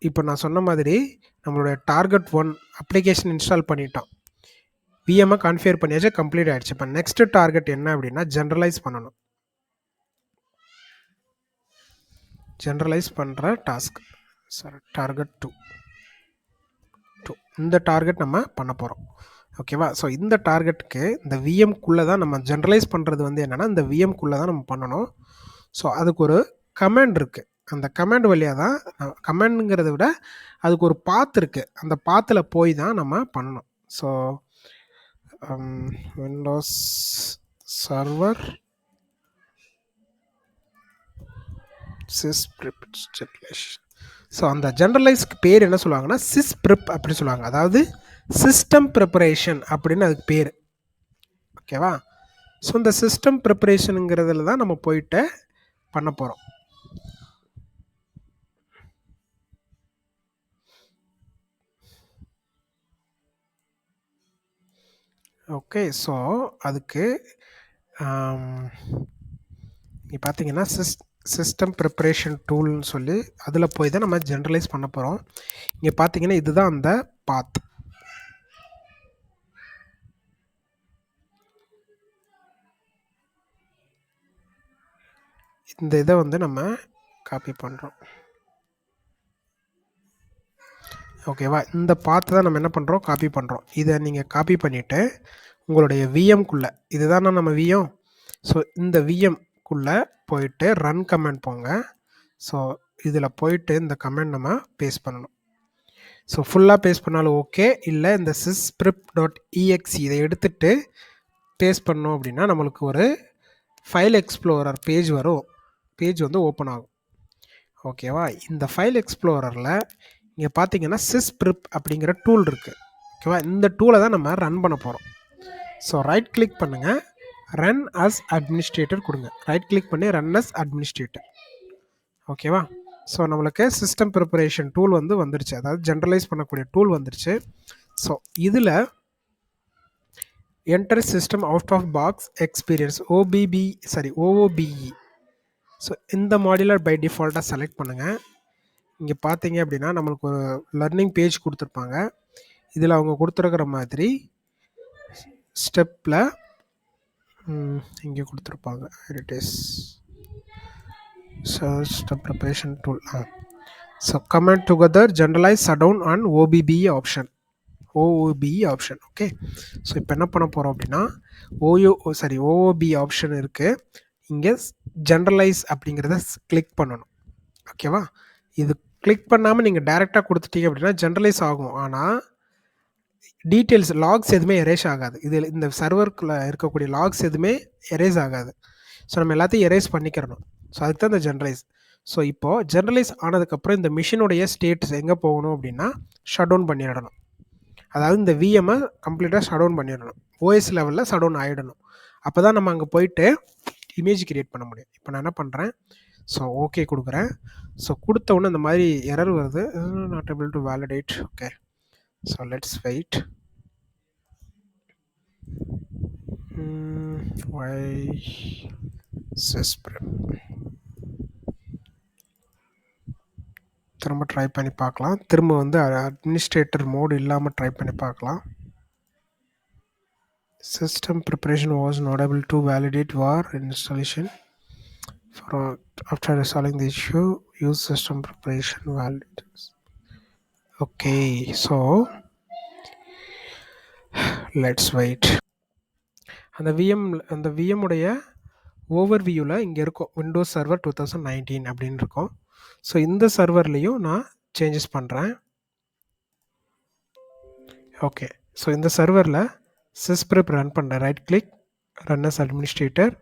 இப்போ நான் சொன்ன மாதிரி நம்மளுடைய டார்கெட் 1 அப்ளிகேஷன் இன்ஸ்டால் பண்ணிட்டோம், விஎம்ஐ கான்ஃபிகர் பண்ணியாச்சு, கம்ப்ளீட் ஆகிடுச்சு. இப்போ நெக்ஸ்ட் டார்கெட் என்ன அப்படின்னா, ஜென்ரலைஸ் பண்ணணும். ஜென்ரலைஸ் பண்ணுற டாஸ்க், சாரி, டார்கெட் 2. இந்த டார்கெட் நம்ம பண்ண போகிறோம். ஓகேவா? ஸோ இந்த டார்கெட்டுக்கு இந்த விஎம்குள்ளே தான் நம்ம ஜென்ரலைஸ் பண்ணுறது வந்து என்னென்னா, இந்த விஎம்குள்ளே தான் நம்ம பண்ணணும். ஸோ அதுக்கு ஒரு கமாண்ட் இருக்குது. அந்த கமாண்ட் வழியாக தான், கமாண்டுங்கிறத விட அதுக்கு ஒரு பாத் இருக்குது, அந்த பாத்தில் போய் தான் நம்ம பண்ணணும். So Windows server sysprep generalisation. So அந்த ஜென்ரலைஸ்க்கு பேர் என்ன சொல்லுவாங்கன்னா, சிஸ்ப்ரிப் அப்படின்னு சொல்லுவாங்க. அதாவது சிஸ்டம் ப்ரிப்பரேஷன் அப்படின்னு அதுக்கு பேர். ஓகேவா? ஸோ இந்த சிஸ்டம் ப்ரிப்பரேஷனுங்கிறதுல தான் நம்ம போயிட்டு பண்ண போகிறோம். ஓகே, ஸோ அதுக்கு நீங்கள் பார்த்தீங்கன்னா சிஸ்டம் ப்ரிப்பரேஷன் டூல்னு சொல்லி அதில் போய் தான் நம்ம ஜென்ரலைஸ் பண்ண போகிறோம். இங்கே பார்த்தீங்கன்னா இதுதான் அந்த பாத். இந்த இதை வந்து நம்ம காப்பி பண்ணுறோம். ஓகேவா? இந்த பாத்து தான் நம்ம என்ன பண்ணுறோம், காப்பி பண்ணுறோம். இதை நீங்கள் காப்பி பண்ணிவிட்டு உங்களுடைய விஎம்குள்ளே, இதுதான் நம்ம விஎம். ஸோ இந்த விஎம் குள்ளே போயிட்டு ரன் கமெண்ட் போங்க. ஸோ இதில் போயிட்டு இந்த கமெண்ட் நம்ம பேஸ்ட் பண்ணணும். ஸோ ஃபுல்லாக பேஸ்ட் பண்ணாலும் ஓகே, இல்லை இந்த sysprep.exe இதை எடுத்துகிட்டு பேஸ்ட் பண்ணோம் அப்படின்னா நம்மளுக்கு ஒரு ஃபைல் எக்ஸ்ப்ளோரர் பேஜ் வரும். பேஜ் வந்து ஓப்பன் ஆகும். ஓகேவா? இந்த ஃபைல் எக்ஸ்ப்ளோரரில் இங்கே பார்த்தீங்கன்னா sysprep அப்படிங்கிற டூல் இருக்குது. ஓகேவா? இந்த டூலை தான் நம்ம ரன் பண்ண போகிறோம். ஸோ ரைட் கிளிக் பண்ணுங்கள், ரன் அஸ் அட்மினிஸ்ட்ரேட்டர் கொடுங்க. ரைட் கிளிக் பண்ணி ரன் அஸ் அட்மினிஸ்ட்ரேட்டர். ஓகேவா? ஸோ நம்மளுக்கு சிஸ்டம் ப்ரிப்பரேஷன் டூல் வந்து வந்துருச்சு, அதாவது ஜென்ரலைஸ் பண்ணக்கூடிய டூல் வந்துருச்சு. ஸோ இதில் enter system out of box experience OOBE. So இந்த மாடியுலர் பை டிஃபால்ட்டாக செலக்ட் பண்ணுங்கள். இங்கே பார்த்தீங்க அப்படின்னா நம்மளுக்கு ஒரு லர்னிங் பேஜ் கொடுத்துருப்பாங்க. இதில் அவங்க கொடுத்துருக்கிற மாதிரி ஸ்டெப்பில் இங்கே கொடுத்துருப்பாங்க. It is system preparation tool. So comment together generalise shutdown and OOBE option. Okay. So இப்போ என்ன பண்ண போகிறோம் அப்படின்னா OOBE ஆப்ஷன் இருக்குது. இங்கே ஜென்ரலைஸ் அப்படிங்கிறத கிளிக் பண்ணணும். ஓகேவா? இது கிளிக் பண்ணாமல் நீங்கள் டைரெக்டாக கொடுத்துட்டீங்க அப்படின்னா ஜென்ரலைஸ் ஆகும், ஆனால் டீட்டெயில்ஸ் லாக்ஸ் எதுவுமே எரேஸ் ஆகாது. இதில் இந்த சர்வருக்குள்ளே இருக்கக்கூடிய லாக்ஸ் எதுவுமே எரேஸ் ஆகாது. ஸோ நம்ம எல்லாத்தையும் எரேஸ் பண்ணிக்கிறணும். ஸோ அதுக்கு தான் இந்த ஜென்ரலைஸ். ஸோ இப்போது ஜென்ரலைஸ் ஆனதுக்கப்புறம் இந்த மிஷினுடைய ஸ்டேட்டஸ் எங்கே போகணும் அப்படின்னா ஷட் டவுன் பண்ணிடணும். அதாவது இந்த விஎம்ஐ கம்ப்ளீட்டாக ஷட் டவுன் பண்ணிடணும். ஓஎஸ் லெவலில் ஷட் டவுன் ஆகிடணும். அப்போ தான் நம்ம அங்கே போயிட்டு இமேஜ் கிரியேட் பண்ண முடியும். இப்போ நான் என்ன பண்ணுறேன், ஸோ ஓகே கொடுக்குறேன். ஸோ கொடுத்த உடனே இந்த மாதிரி எரர் வருது, not able to validate. Okay, so let's wait. திரும்ப ட்ரை பண்ணி பார்க்கலாம். திரும்ப வந்து அட்மினிஸ்ட்ரேட்டர் மோடு இல்லாமல் ட்ரை பண்ணி பார்க்கலாம். System preparation was not able to validate war installation after resolving the issue use system preparation validators. Okay, so let's wait. அந்த VM உடைய ஓவர்வியூவில் இங்கே இருக்கும் விண்டோஸ் சர்வர் 2019 அப்படின்னு இருக்கும். ஸோ இந்த சர்வர்லேயும் நான் சேஞ்சஸ் பண்ணுறேன். ஓகே, ஸோ இந்த சர்வரில் sysprep ரன் பண்ணுறேன். Right click, run as administrator.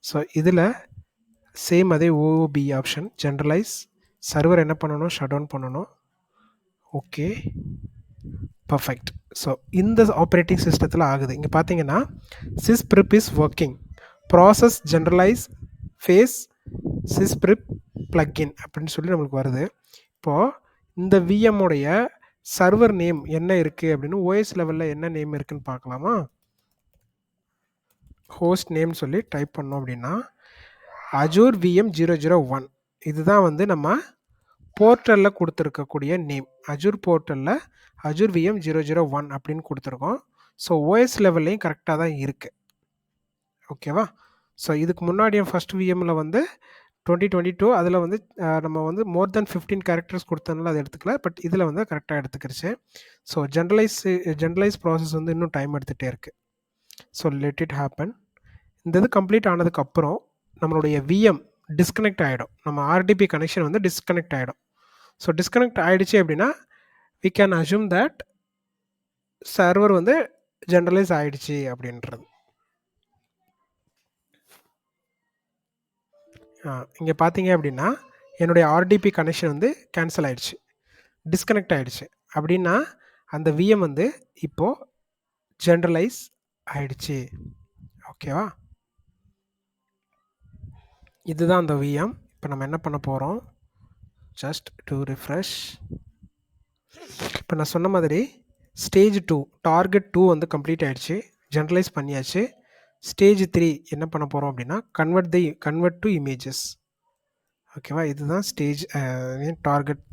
So இதில் சேம் அதே OOBE ஆப்ஷன், ஜென்ரலைஸ் சர்வர் என்ன பண்ணணும், ஷட் டவுன் பண்ணணும். Okay, perfect. ஸோ இந்த ஆப்ரேட்டிங் சிஸ்டத்தில் ஆகுது. இங்கே பார்த்தீங்கன்னா sysprep is working, process generalize phase sysprep plugin அப்படின்னு சொல்லி நம்மளுக்கு வருது. இப்போது இந்த விஎம்முடைய சர்வர் நேம் என்ன இருக்குது அப்படின்னு ஓஎஸ் லெவலில் என்ன நேம் இருக்குதுன்னு பார்க்கலாமா? ஹோஸ்ட் நேம் சொல்லி டைப் பண்ணோம் அப்படின்னா Azure VM 001 இதுதான் வந்து நம்ம போர்ட்டலில் கொடுத்துருக்கக்கூடிய நேம். Azure போர்ட்டலில் Azure VM 001 அப்படின்னு கொடுத்துருக்கோம். ஸோ ஓஎஸ் லெவல்லையும் கரெக்டாக தான் இருக்குது. ஓகேவா? ஸோ இதுக்கு முன்னாடி ஃபஸ்ட் விஎம்மில் வந்து 2022 அதில் வந்து நம்ம வந்து மோர் தென் 15 கேரக்டர்ஸ் கொடுத்தனால அதை எடுத்துக்கல. பட் இதில் வந்து கரெக்டாக எடுத்துக்கிருச்சு. ஸோ ஜென்ரலைஸ் ப்ராசஸ் வந்து இன்னும் டைம் எடுத்துகிட்டே இருக்குது. So let it happen. இந்த இது கம்ப்ளீட் ஆனதுக்கப்புறம் நம்மளுடைய விஎம் டிஸ்கனெக்ட் ஆகிடும். நம்ம ஆர்டிபி கனெக்ஷன் வந்து டிஸ்கனெக்ட் ஆகிடும். ஸோ டிஸ்கனெக்ட் ஆகிடுச்சு அப்படின்னா we can assume that server வந்து ஜென்ரலைஸ் ஆகிடுச்சு அப்படின்றது. இங்கே பார்த்தீங்க அப்படின்னா என்னுடைய ஆர்டிபி கனெக்ஷன் வந்து கேன்சல் ஆகிடுச்சு, டிஸ்கனெக்ட் ஆகிடுச்சு. அப்படின்னா அந்த விஎம் வந்து இப்போது ஜென்ரலைஸ் ஆகிடுச்சு. ஓகேவா? இதுதான் அந்த விஎம். இப்போ நம்ம என்ன பண்ண போகிறோம், ஜஸ்ட் டு ரிஃப்ரெஷ். இப்போ நான் சொன்ன மாதிரி ஸ்டேஜ் 2 டார்கெட் 2 வந்து கம்ப்ளீட் ஆகிடுச்சு, ஜென்ரலைஸ் பண்ணியாச்சு. ஸ்டேஜ் 3 என்ன பண்ண போகிறோம் அப்படின்னா கன்வெர்ட் டு இமேஜஸ். ஓகேவா? இதுதான் ஸ்டேஜ் டார்கெட்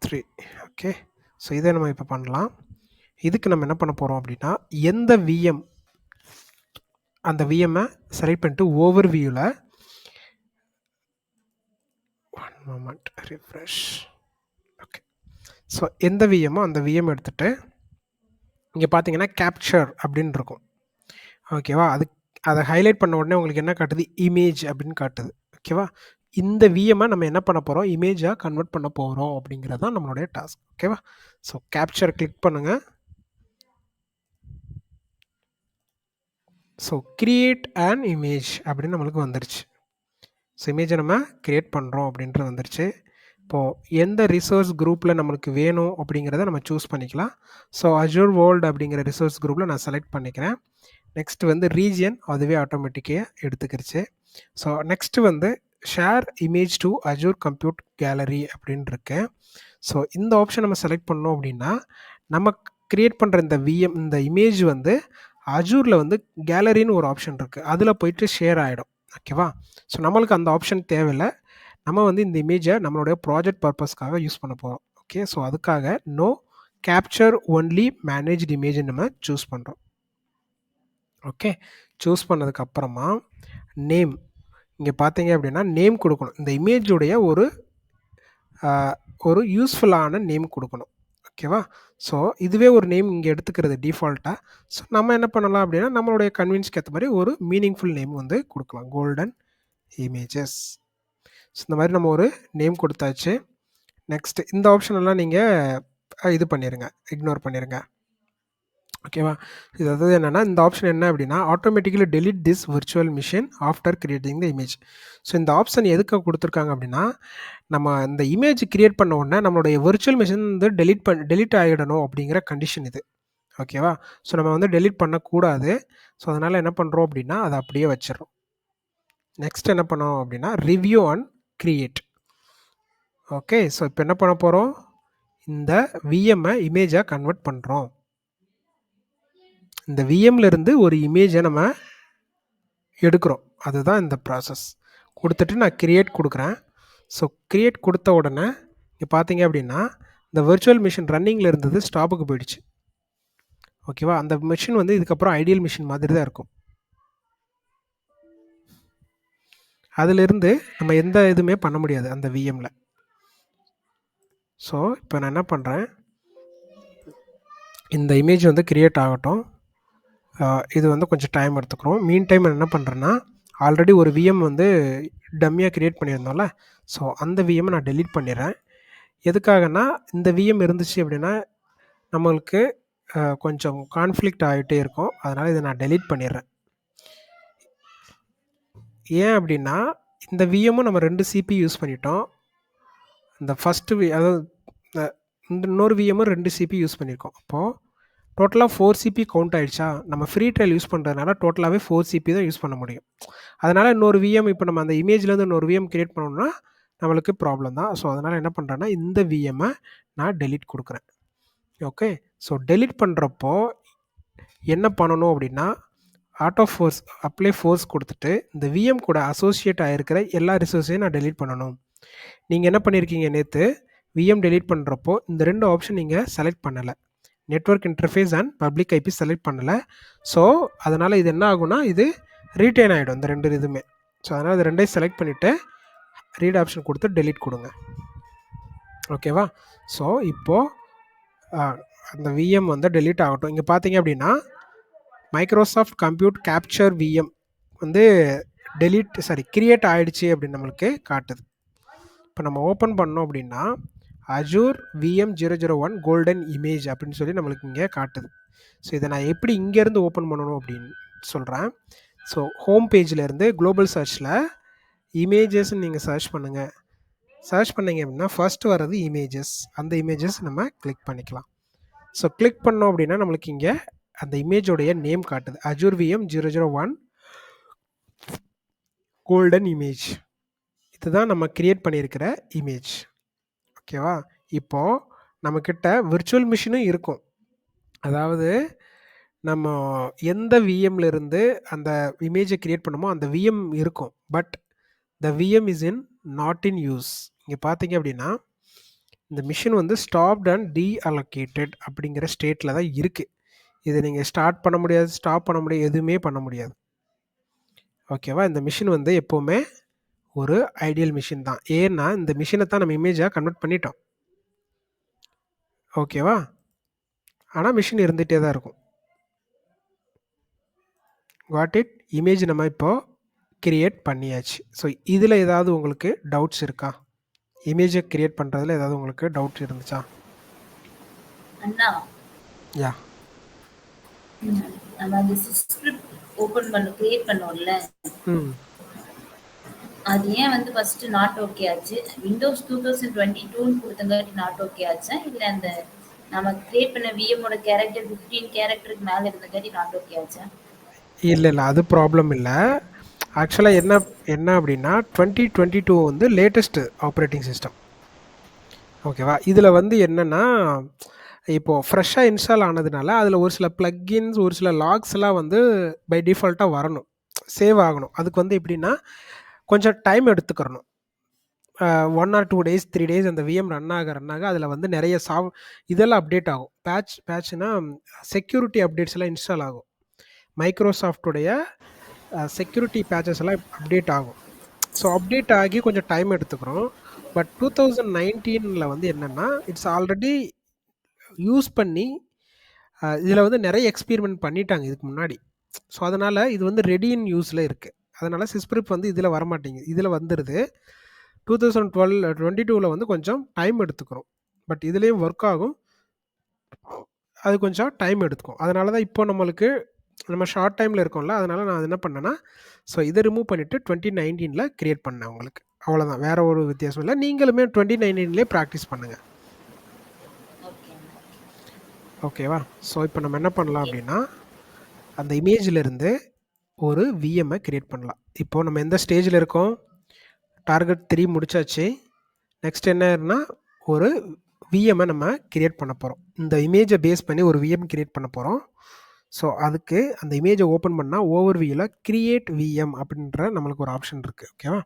3. ஓகே, ஸோ இதை நம்ம இப்போ பண்ணலாம். இதுக்கு நம்ம என்ன பண்ண போகிறோம் அப்படின்னா எந்த விஎம் அந்த விஎம்மை செலக்ட் பண்ணிட்டு ஓவர்வியூவில் ரிஃப்ரெஷ். ஓகே, ஸோ எந்த விஎம்மோ அந்த விஎம் எடுத்துகிட்டு இங்கே பார்த்தீங்கன்னா கேப்சர் அப்படின்னு இருக்கும். ஓகேவா? அத ஹைலைட் பண்ண உடனே உங்களுக்கு என்ன காட்டுது? இமேஜ் அப்படின்னு காட்டுது. ஓகேவா? இந்த விஎம்ம நம்ம என்ன பண்ண போறோம்? இமேஜா கன்வெர்ட் பண்ண போறோம் அப்படிங்கிறது தான் நம்மளுடைய டாஸ்க். ஓகேவா? ஸோ கேப்சர் கிளிக் பண்ணுங்க. ஸோ கிரியேட் அன் இமேஜ் அப்படின்னு நம்மளுக்கு வந்துருச்சு. ஸோ இமேஜை நம்ம கிரியேட் பண்ணுறோம் அப்படின்றது வந்துருச்சு. இப்போது எந்த ரிசோர்ஸ் குரூப்பில் நம்மளுக்கு வேணும் அப்படிங்கிறத நம்ம சூஸ் பண்ணிக்கலாம். ஸோ அஜூர் வேர்ல்டு அப்படிங்கிற ரிசோர்ஸ் குரூப்பில் நான் செலக்ட் பண்ணிக்கிறேன். நெக்ஸ்ட் வந்து ரீஜியன் அதுவே ஆட்டோமேட்டிக்காக எடுத்துக்கிருச்சு. ஸோ நெக்ஸ்ட்டு வந்து share image to Azure compute gallery அப்படின்னு இருக்கு. ஸோ இந்த ஆப்ஷன் நம்ம செலக்ட் பண்ணோம் அப்படின்னா நம்ம கிரியேட் பண்ணுற இந்த இமேஜ் வந்து அஜூரில் வந்து கேலரின்னு ஒரு ஆப்ஷன் இருக்குது, அதில் போயிட்டு ஷேர் ஆகிடும். ஓகேவா? ஸோ நம்மளுக்கு அந்த ஆப்ஷன் தேவையில்லை. நம்ம வந்து இந்த இமேஜை நம்மளுடைய ப்ராஜெக்ட் பர்பஸ்க்காக யூஸ் பண்ண போகிறோம். ஓகே, ஸோ அதுக்காக no capture only managed image நம்ம சூஸ் பண்ணுறோம். ஓகே, சூஸ் பண்ணதுக்கப்புறமா நேம் இங்கே பார்த்தீங்க அப்படின்னா நேம் கொடுக்கணும். இந்த இமேஜுடைய ஒரு யூஸ்ஃபுல்லான நேம் கொடுக்கணும். ஓகேவா? ஸோ இதுவே ஒரு நேம் இங்கே எடுத்துக்கிறது டிஃபால்ட்டாக. ஸோ நம்ம என்ன பண்ணலாம் அப்படின்னா நம்மளுடைய கன்வீனியன்ஸ்க்கு ஏற்ற மாதிரி ஒரு மீனிங்ஃபுல் நேம் வந்து கொடுக்கலாம். Golden images. ஸோ இந்த மாதிரி நம்ம ஒரு நேம் கொடுத்தாச்சு. நெக்ஸ்ட் இந்த ஆப்ஷன் எல்லாம் நீங்கள் இது பண்ணிடுங்க, இக்னோர் பண்ணிடுங்க. ஓகேவா? இது அதாவது என்னென்னா இந்த ஆப்ஷன் என்ன அப்படின்னா automatically delete this virtual machine after creating the image. So இந்த ஆப்ஷன் எதுக்கு கொடுத்துருக்காங்க அப்படின்னா நம்ம இந்த இமேஜ் கிரியேட் பண்ண உடனே நம்மளுடைய விர்ச்சுவல் மிஷின் வந்து டெலிட் ஆகிடணும் அப்படிங்கிற கண்டிஷன் இது. ஓகேவா? ஸோ நம்ம வந்து டெலிட் பண்ணக்கூடாது. ஸோ அதனால் என்ன பண்ணுறோம் அப்படின்னா அதை அப்படியே வச்சிடறோம். நெக்ஸ்ட் என்ன பண்ணோம் அப்படின்னா review and create. Okay, so இப்போ என்ன பண்ண போகிறோம்? இந்த விஎம்மை இமேஜாக கன்வெர்ட் பண்ணுறோம். இந்த விஎம்லேருந்து ஒரு இமேஜை நம்ம எடுக்கிறோம். அதுதான் இந்த ப்ராசஸ். கொடுத்துட்டு நான் கிரியேட் கொடுக்குறேன். ஸோ கிரியேட் கொடுத்த உடனே இங்கே பார்த்தீங்க அப்படின்னா இந்த விர்ச்சுவல் மிஷின் ரன்னிங்கில் இருந்தது ஸ்டாப்புக்கு போயிடுச்சு. ஓகேவா? அந்த மிஷின் வந்து இதுக்கப்புறம் ஐடியல் மிஷின் மாதிரி தான் இருக்கும். அதிலிருந்து நம்ம எந்த இதுவுமே பண்ண முடியாது அந்த விஎம்மில். ஸோ இப்போ நான் என்ன பண்ணுறேன், இந்த இமேஜ் வந்து கிரியேட் ஆகட்டும். இது வந்து கொஞ்சம் டைம் எடுத்துக்கிறோம். மீன் டைம் என்ன பண்ணுறேன்னா ஆல்ரெடி ஒரு விஎம் வந்து டம்மியாக க்ரியேட் பண்ணியிருந்தோம்ல, ஸோ அந்த விஎம்மை நான் டெலீட் பண்ணிடுறேன். எதுக்காகனா இந்த விஎம் இருந்துச்சு அப்படின்னா நம்மளுக்கு கொஞ்சம் கான்ஃப்ளிக்ட் ஆகிட்டே இருக்கும். அதனால் இதை நான் டெலீட் பண்ணிடுறேன். ஏன் அப்படின்னா இந்த விஎம்மும் நம்ம 2 சிபி யூஸ் பண்ணிட்டோம். இந்த ஃபஸ்ட்டு அதாவது இந்த இன்னொரு விஎம்மும் 2 சிபி யூஸ் பண்ணியிருக்கோம். அப்போது டோட்டலாக 4 சிபி கவுண்ட் ஆகிடுச்சா? நம்ம ஃப்ரீ ட்ரையல் யூஸ் பண்ணுறதுனால டோட்டலாகவே 4 சிபி தான் யூஸ் பண்ண முடியும். அதனால் இன்னொரு விஎம் இப்போ நம்ம அந்த இமேஜ்லேருந்து இன்னொரு விஎம் க்ரியேட் பண்ணோம்னா நம்மளுக்கு ப்ராப்ளம் தான். ஸோ அதனால் என்ன பண்ணுறேன்னா இந்த விஎம்மை நான் டெலீட் கொடுக்குறேன். ஓகே, ஸோ டெலீட் பண்ணுறப்போ என்ன பண்ணணும் அப்படின்னா ஆட்டோ ஃபோர்ஸ் அப்ளை ஃபோர்ஸ் கொடுத்துட்டு இந்த விஎம் கூட அசோசியேட் ஆகிருக்கிற எல்லா ரிசோர்ஸையும் நான் டெலீட் பண்ணணும். நீங்கள் என்ன பண்ணியிருக்கீங்க, நேற்று விஎம் டெலீட் பண்ணுறப்போ இந்த 2 ஆப்ஷன் நீங்கள் செலக்ட் பண்ணலை. Network interface and public IP select பண்ணலை. ஸோ அதனால் இது என்ன ஆகும்னா இது ரீட்டைன் ஆகிடும் இந்த 2 இதுவுமே. ஸோ அதனால் இது 2ஐயும் செலக்ட் பண்ணிவிட்டு ரீட் ஆப்ஷன் கொடுத்து டெலீட் கொடுங்க. ஓகேவா? ஸோ இப்போது அந்த விஎம் வந்து டெலீட் ஆகட்டும். இங்கே பார்த்தீங்க அப்படின்னா மைக்ரோசாஃப்ட் கம்ப்யூட் கேப்சர் விஎம் வந்து கிரியேட் ஆகிடுச்சு அப்படின்னு நம்மளுக்கு காட்டுது. இப்போ நம்ம ஓப்பன் பண்ணோம் அப்படின்னா அஜூர் VM001 கோல்டன் இமேஜ் அப்படின்னு சொல்லி நம்மளுக்கு இங்கே காட்டுது. ஸோ இதை நான் எப்படி இங்கேருந்து ஓப்பன் பண்ணணும் அப்படின்னு சொல்கிறேன். ஸோ ஹோம் பேஜிலேருந்து குளோபல் சர்ச்சில் இமேஜஸ்ன்னு நீங்கள் சர்ச் பண்ணுங்கள். சர்ச் பண்ணிங்க அப்படின்னா ஃபர்ஸ்ட் வர்றது இமேஜஸ். அந்த இமேஜஸ் நம்ம கிளிக் பண்ணிக்கலாம். ஸோ கிளிக் பண்ணோம் அப்படின்னா நம்மளுக்கு இங்கே அந்த இமேஜோடைய நேம் காட்டுது, அஜூர் VM001 கோல்டன் இமேஜ். இதுதான் நம்ம கிரியேட் பண்ணியிருக்கிற இமேஜ். ஓகேவா? இப்போது நம்மக்கிட்ட விர்ச்சுவல் மிஷினும் இருக்கும். அதாவது நம்ம எந்த விஎம்லேருந்து அந்த இமேஜை கிரியேட் பண்ணமோ அந்த விஎம் இருக்கும். But the VM is not in use. இங்கே பார்த்தீங்க அப்படின்னா இந்த மிஷின் வந்து ஸ்டாப்ட் அண்ட் டீஅலோகேட்டட் அப்படிங்கிற ஸ்டேட்டில் தான் இருக்குது. இதை நீங்கள் ஸ்டார்ட் பண்ண முடியாது, ஸ்டாப் பண்ண முடியாது, எதுவுமே பண்ண முடியாது. ஓகேவா? இந்த மிஷின் வந்து எப்போவுமே ஒரு ஐடியல் மிஷின் தான். ஏன்னா இந்த மிஷினை தான் நம்ம இமேஜாக கன்வெர்ட் பண்ணிட்டோம். ஓகேவா? ஆனால் மிஷின் இருந்துகிட்டே தான் இருக்கும். Got it? இமேஜ் நம்ம இப்போ கிரியேட் பண்ணியாச்சு. ஸோ இதில் ஏதாவது உங்களுக்கு டவுட்ஸ் இருக்கா? இமேஜை கிரியேட் பண்ணுறதுல ஏதாவது உங்களுக்கு டவுட் இருந்துச்சா? அண்ணா யா நம்ம அந்த ஸ்கிரிப்ட் ஓபன் கிரியேட் பண்ணோம்ல, ம் அது ஏன் வந்து ஃபர்ஸ்ட் நாட் ஓகே ஆச்சு? விண்டோஸ் 2022 கொடுத்தங்காட்டி நாட் ஓகே ஆச்சா, இல்ல அந்த நம்ம கிரியேட் பண்ண விஎம்மோட கேரக்டர் 15 கேரக்டருக்கு மேல இருந்தங்காட்டி நாட் ஓகே ஆச்சா? இல்லை அது ப்ராப்ளம் இல்லை. ஆக்சுவலாக என்ன என்ன அப்படின்னா 2022 வந்து லேட்டஸ்ட் ஆப்ரேட்டிங் சிஸ்டம். ஓகேவா? இதில் வந்து என்னென்னா இப்போது ஃப்ரெஷ்ஷாக இன்ஸ்டால் ஆனதுனால அதில் ஒரு சில ப்ளக்கின்ஸ் ஒரு சில லாக்ஸ்லாம் வந்து பை டிஃபால்ட்டாக வரணும், சேவ் ஆகணும். அதுக்கு வந்து எப்படின்னா கொஞ்சம் டைம் எடுத்துக்கிறணும். 1 ஆர் 2 டேஸ் 3 டேஸ் அந்த விஎம் ரன் ஆக அதில் வந்து நிறைய இதெல்லாம் அப்டேட் ஆகும். பேட்ச்னா செக்யூரிட்டி அப்டேட்ஸ் எல்லாம் இன்ஸ்டால் ஆகும். மைக்ரோசாஃப்டுடைய செக்யூரிட்டி பேச்சஸ் எல்லாம் அப்டேட் ஆகும். ஸோ அப்டேட் ஆகி கொஞ்சம் டைம் எடுத்துக்கிறோம். பட் 2019 வந்து என்னென்னா இட்ஸ் ஆல்ரெடி யூஸ் பண்ணி இதில் வந்து நிறைய எக்ஸ்பீரிமெண்ட் பண்ணிட்டாங்க இதுக்கு முன்னாடி. ஸோ அதனால் இது வந்து ரெடி இன் யூஸில் இருக்குது. அதனால் சிஸ்பிரிப் வந்து இதில் வரமாட்டேங்குது, இதில் வந்துடுது. 2022 வந்து கொஞ்சம் டைம் எடுத்துக்கிறோம். பட் இதுலேயும் ஒர்க் ஆகும், அது கொஞ்சம் டைம் எடுத்துக்கும். அதனால தான் இப்போ நம்மளுக்கு நம்ம ஷார்ட் டைமில் இருக்கோம்ல, அதனால் நான் என்ன பண்ணேன்னா ஸோ இதை ரிமூவ் பண்ணிவிட்டு 2019 கிரியேட் பண்ணேன் உங்களுக்கு. அவ்வளோதான், வேறு ஒரு வித்தியாசம் இல்லை. நீங்களுமே 2019 ப்ராக்டிஸ் பண்ணுங்கள். ஓகேவா? ஸோ இப்போ நம்ம என்ன பண்ணலாம் அப்படின்னா அந்த இமேஜிலிருந்து ஒரு விஎம்ஐ கிரியேட் பண்ணலாம். இப்போது நம்ம எந்த ஸ்டேஜில் இருக்கோம்? டார்கெட் 3 முடிச்சாச்சு. நெக்ஸ்ட் என்னன்னா ஒரு விஎம்ஐ நம்ம கிரியேட் பண்ண போகிறோம். இந்த இமேஜை பேஸ் பண்ணி ஒரு விஎம் கிரியேட் பண்ண போகிறோம். ஸோ அதுக்கு அந்த இமேஜை ஓப்பன் பண்ணால் ஓவர் வியூவில் கிரியேட் விஎம் அப்படின்ற நம்மளுக்கு ஒரு ஆப்ஷன் இருக்குது. ஓகேவா?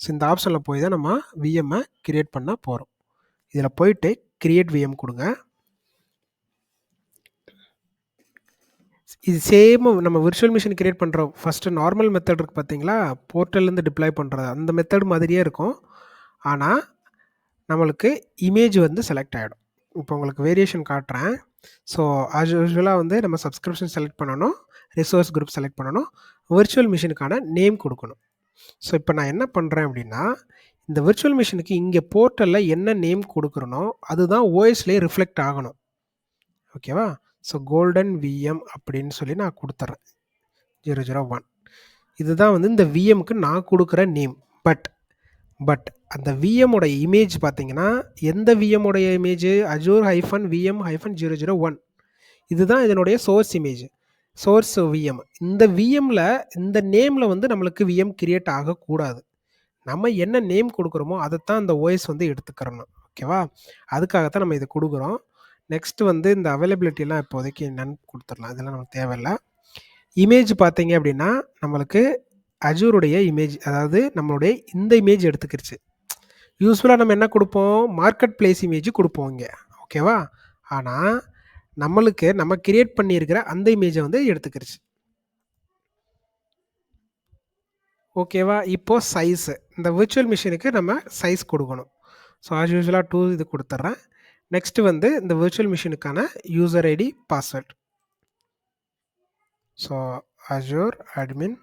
ஸோ இந்த ஆப்ஷனில் போய் தான் நம்ம விஎம்ஐ கிரியேட் பண்ண போகிறோம். இதில் போயிட்டு கிரியேட் விஎம் கொடுங்க. இது சேம் நம்ம விர்ச்சுவல் மிஷின் கிரியேட் பண்ணுறோம். ஃபஸ்ட்டு நார்மல் மெத்தட் இருக்குது பார்த்தீங்களா, போர்ட்டல்லேருந்து டிப்ளாய் பண்ணுறது, அந்த மெத்தட் மாதிரியே இருக்கும். ஆனால் நம்மளுக்கு இமேஜ் வந்து செலக்ட் ஆகிடும். இப்போ உங்களுக்கு வேரியேஷன் காட்டுறேன். ஸோ ஆஸ் யூஸ்வலாக வந்து நம்ம சப்ஸ்கிரிப்ஷன் செலக்ட் பண்ணணும், ரிசோர்ஸ் குரூப் செலக்ட் பண்ணணும், விர்ச்சுவல் மிஷினுக்கான நேம் கொடுக்கணும். ஸோ இப்போ நான் என்ன பண்ணுறேன் அப்படின்னா இந்த விர்ச்சுவல் மிஷினுக்கு இங்கே போர்ட்டலில் என்ன நேம் கொடுக்குறனோ அதுதான் ஓஎஸ்லேயே ரிஃப்ளெக்ட் ஆகணும். ஓகேவா? ஸோ கோல்டன் விஎம் அப்படின்னு சொல்லி நான் கொடுத்துட்றேன் 001. இதுதான் வந்து இந்த விஎம்க்கு நான் கொடுக்குற நேம். பட் அந்த விஎம்மோட இமேஜ் பார்த்தீங்கன்னா எந்த விஎம்மோடைய இமேஜ்? Azure -VM-001. இதுதான் இதனுடைய சோர்ஸ் இமேஜ், சோர்ஸ் விஎம். இந்த விஎம்மில் இந்த நேமில் வந்து நம்மளுக்கு விஎம் கிரியேட் ஆகக்கூடாது. நம்ம என்ன நேம் கொடுக்குறோமோ அதைத்தான் அந்த ஓஎஸ் வந்து எடுத்துக்கிறணும். ஓகேவா? அதுக்காகத்தான் நம்ம இதை கொடுக்குறோம். நெக்ஸ்ட் வந்து இந்த அவைலபிலிட்டிலாம் இப்போதைக்கு என்னன்னு கொடுத்துடலாம், இதெல்லாம் நமக்கு தேவையில்லை. இமேஜ் பார்த்தீங்க அப்படின்னா நம்மளுக்கு அஜூருடைய இமேஜ், அதாவது நம்மளுடைய இந்த இமேஜ் எடுத்துக்கிடுச்சு. யூஸ்வலாக நம்ம என்ன கொடுப்போம்? மார்க்கெட் பிளேஸ் இமேஜ் கொடுப்போம் இங்கே. ஓகேவா? ஆனால் நம்மளுக்கு நம்ம கிரியேட் பண்ணியிருக்கிற அந்த இமேஜை வந்து எடுத்துக்கிடுச்சு. ஓகேவா? இப்போது சைஸு, இந்த விர்ச்சுவல் மிஷினுக்கு நம்ம சைஸ் கொடுக்கணும். ஸோ ஆஸ் யூஸ்வலாக 2 இது கொடுத்துட்றேன். நெக்ஸ்ட்டு வந்து இந்த விர்ச்சுவல் மிஷினுக்கான user ID password. So Azure admin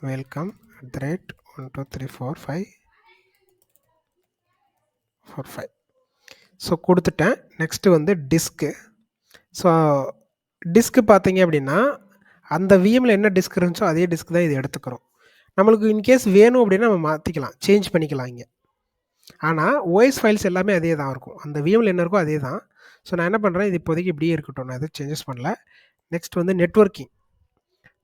welcome @1234545. So கொடுத்துட்டேன். நெக்ஸ்ட்டு வந்து டிஸ்க்கு. ஸோ டிஸ்க்கு பார்த்தீங்க அப்படின்னா அந்த விஎம்மில் என்ன டிஸ்க் இருந்துச்சோ அதே டிஸ்க் தான் இது எடுத்துக்கிறோம். நம்மளுக்கு இன்கேஸ் வேணும் அப்படின்னா நம்ம மாற்றிக்கலாம், சேஞ்ச் பண்ணிக்கலாம் இங்கே. ஆனால் ஓஎஸ் ஃபைல்ஸ் எல்லாமே அதே தான் இருக்கும், அந்த விஎம்மில் என்ன இருக்கோ அதே தான். ஸோ நான் என்ன பண்ணுறேன், இது இப்போதைக்கு இப்படியே இருக்கட்டும், நான் எதுவும் சேஞ்சஸ் பண்ணல. நெக்ஸ்ட் வந்து நெட்வொர்க்கிங்.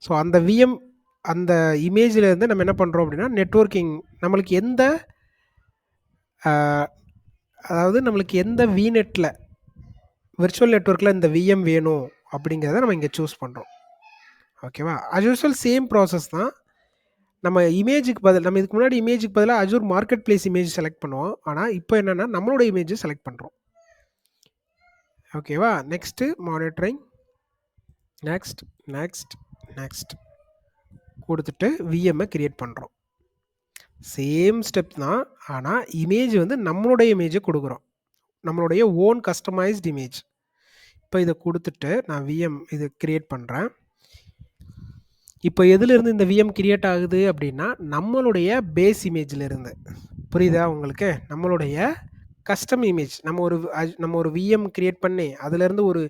ஸோ அந்த விஎம் அந்த இமேஜில் இருந்து நம்ம என்ன பண்ணுறோம் அப்படின்னா நெட்வொர்க்கிங், நம்மளுக்கு எந்த அதாவது நம்மளுக்கு எந்த விநெட்டில் விர்ச்சுவல் நெட்வொர்க்கில் இந்த விஎம் வேணும் அப்படிங்கிறத நம்ம இங்கே சூஸ் பண்ணுறோம். ஓகேவா? அஸ் யூஸ்வல் சேம் ப்ராசஸ் தான். நம்ம இமேஜுக்கு நம்ம இதுக்கு முன்னாடி இமேஜுக்கு பதிலாக Azure market place image select பண்ணுவோம். ஆனால் இப்போ என்னென்னா நம்மளோட இமேஜ் செலக்ட் பண்ணுறோம். ஓகேவா? Next monitoring, next next next கொடுத்துட்டு விஎம்ஐ கிரியேட் பண்ணுறோம். சேம் ஸ்டெப் தான், ஆனால் இமேஜ் வந்து நம்மளுடைய இமேஜை கொடுக்குறோம், நம்மளுடைய ஓன் கஸ்டமைஸ்ட் இமேஜ். இப்போ இதை கொடுத்துட்டு நான் விஎம் இது கிரியேட் பண்ணுறேன். இப்போ எதுலேருந்து இந்த விஎம் கிரியேட் ஆகுது அப்படின்னா, நம்மளுடைய பேஸ் இமேஜ்லேருந்து. புரியுதா உங்களுக்கு? நம்மளுடைய கஸ்டம் இமேஜ். நம்ம ஒரு விஎம் கிரியேட் பண்ணி, அதுலேருந்து ஒரு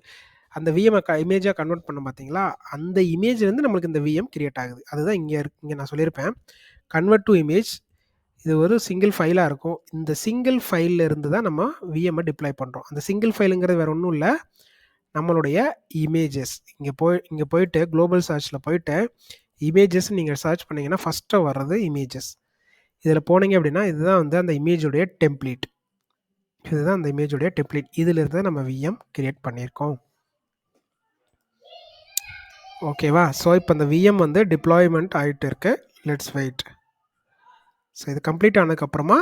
அந்த விஎம் இமேஜா கன்வெர்ட் பண்ணோம் பார்த்தீங்களா? அந்த இமேஜ்லேருந்து நம்மளுக்கு இந்த விஎம் கிரியேட் ஆகுது. அதுதான் இங்க நான் சொல்லியிருப்பேன். Convert to image. இது ஒரு சிங்கிள் ஃபைலா இருக்கும். இந்த சிங்கிள் ஃபைல்ல இருந்து தான் நம்ம விஎம்ம டிப்ளாய் பண்றோம். அந்த சிங்கிள் ஃபைலுங்கிறது வேற ஒண்ணும் இல்ல. நம்மளுடைய இமேஜஸ். இங்க போயிட்டு குளோபல் சர்ச்ல போயிட்டு இமேஜஸ் நீங்க சர்ச் பண்ணீங்கன்னா, ஃபர்ஸ்ட்டு வர்றது இமேஜஸ். இதில போனீங்க அப்படின்னா, இதுதான் வந்து அந்த இமேஜுடைய டெம்ப்ளேட். இதுதான் அந்த இமேஜுடைய டெம்ப்ளேட். இதிலிருந்து நம்ம விஎம் கிரியேட் பண்ணியிருக்கோம். ஓகேவா? ஸோ, இப்போ இந்த விஎம் வந்து டிப்ளாய்மென்ட் ஆயிட்டு இருக்கு. Let's wait. ஸோ, இது கம்ப்ளீட் ஆனதுக்கப்புறமா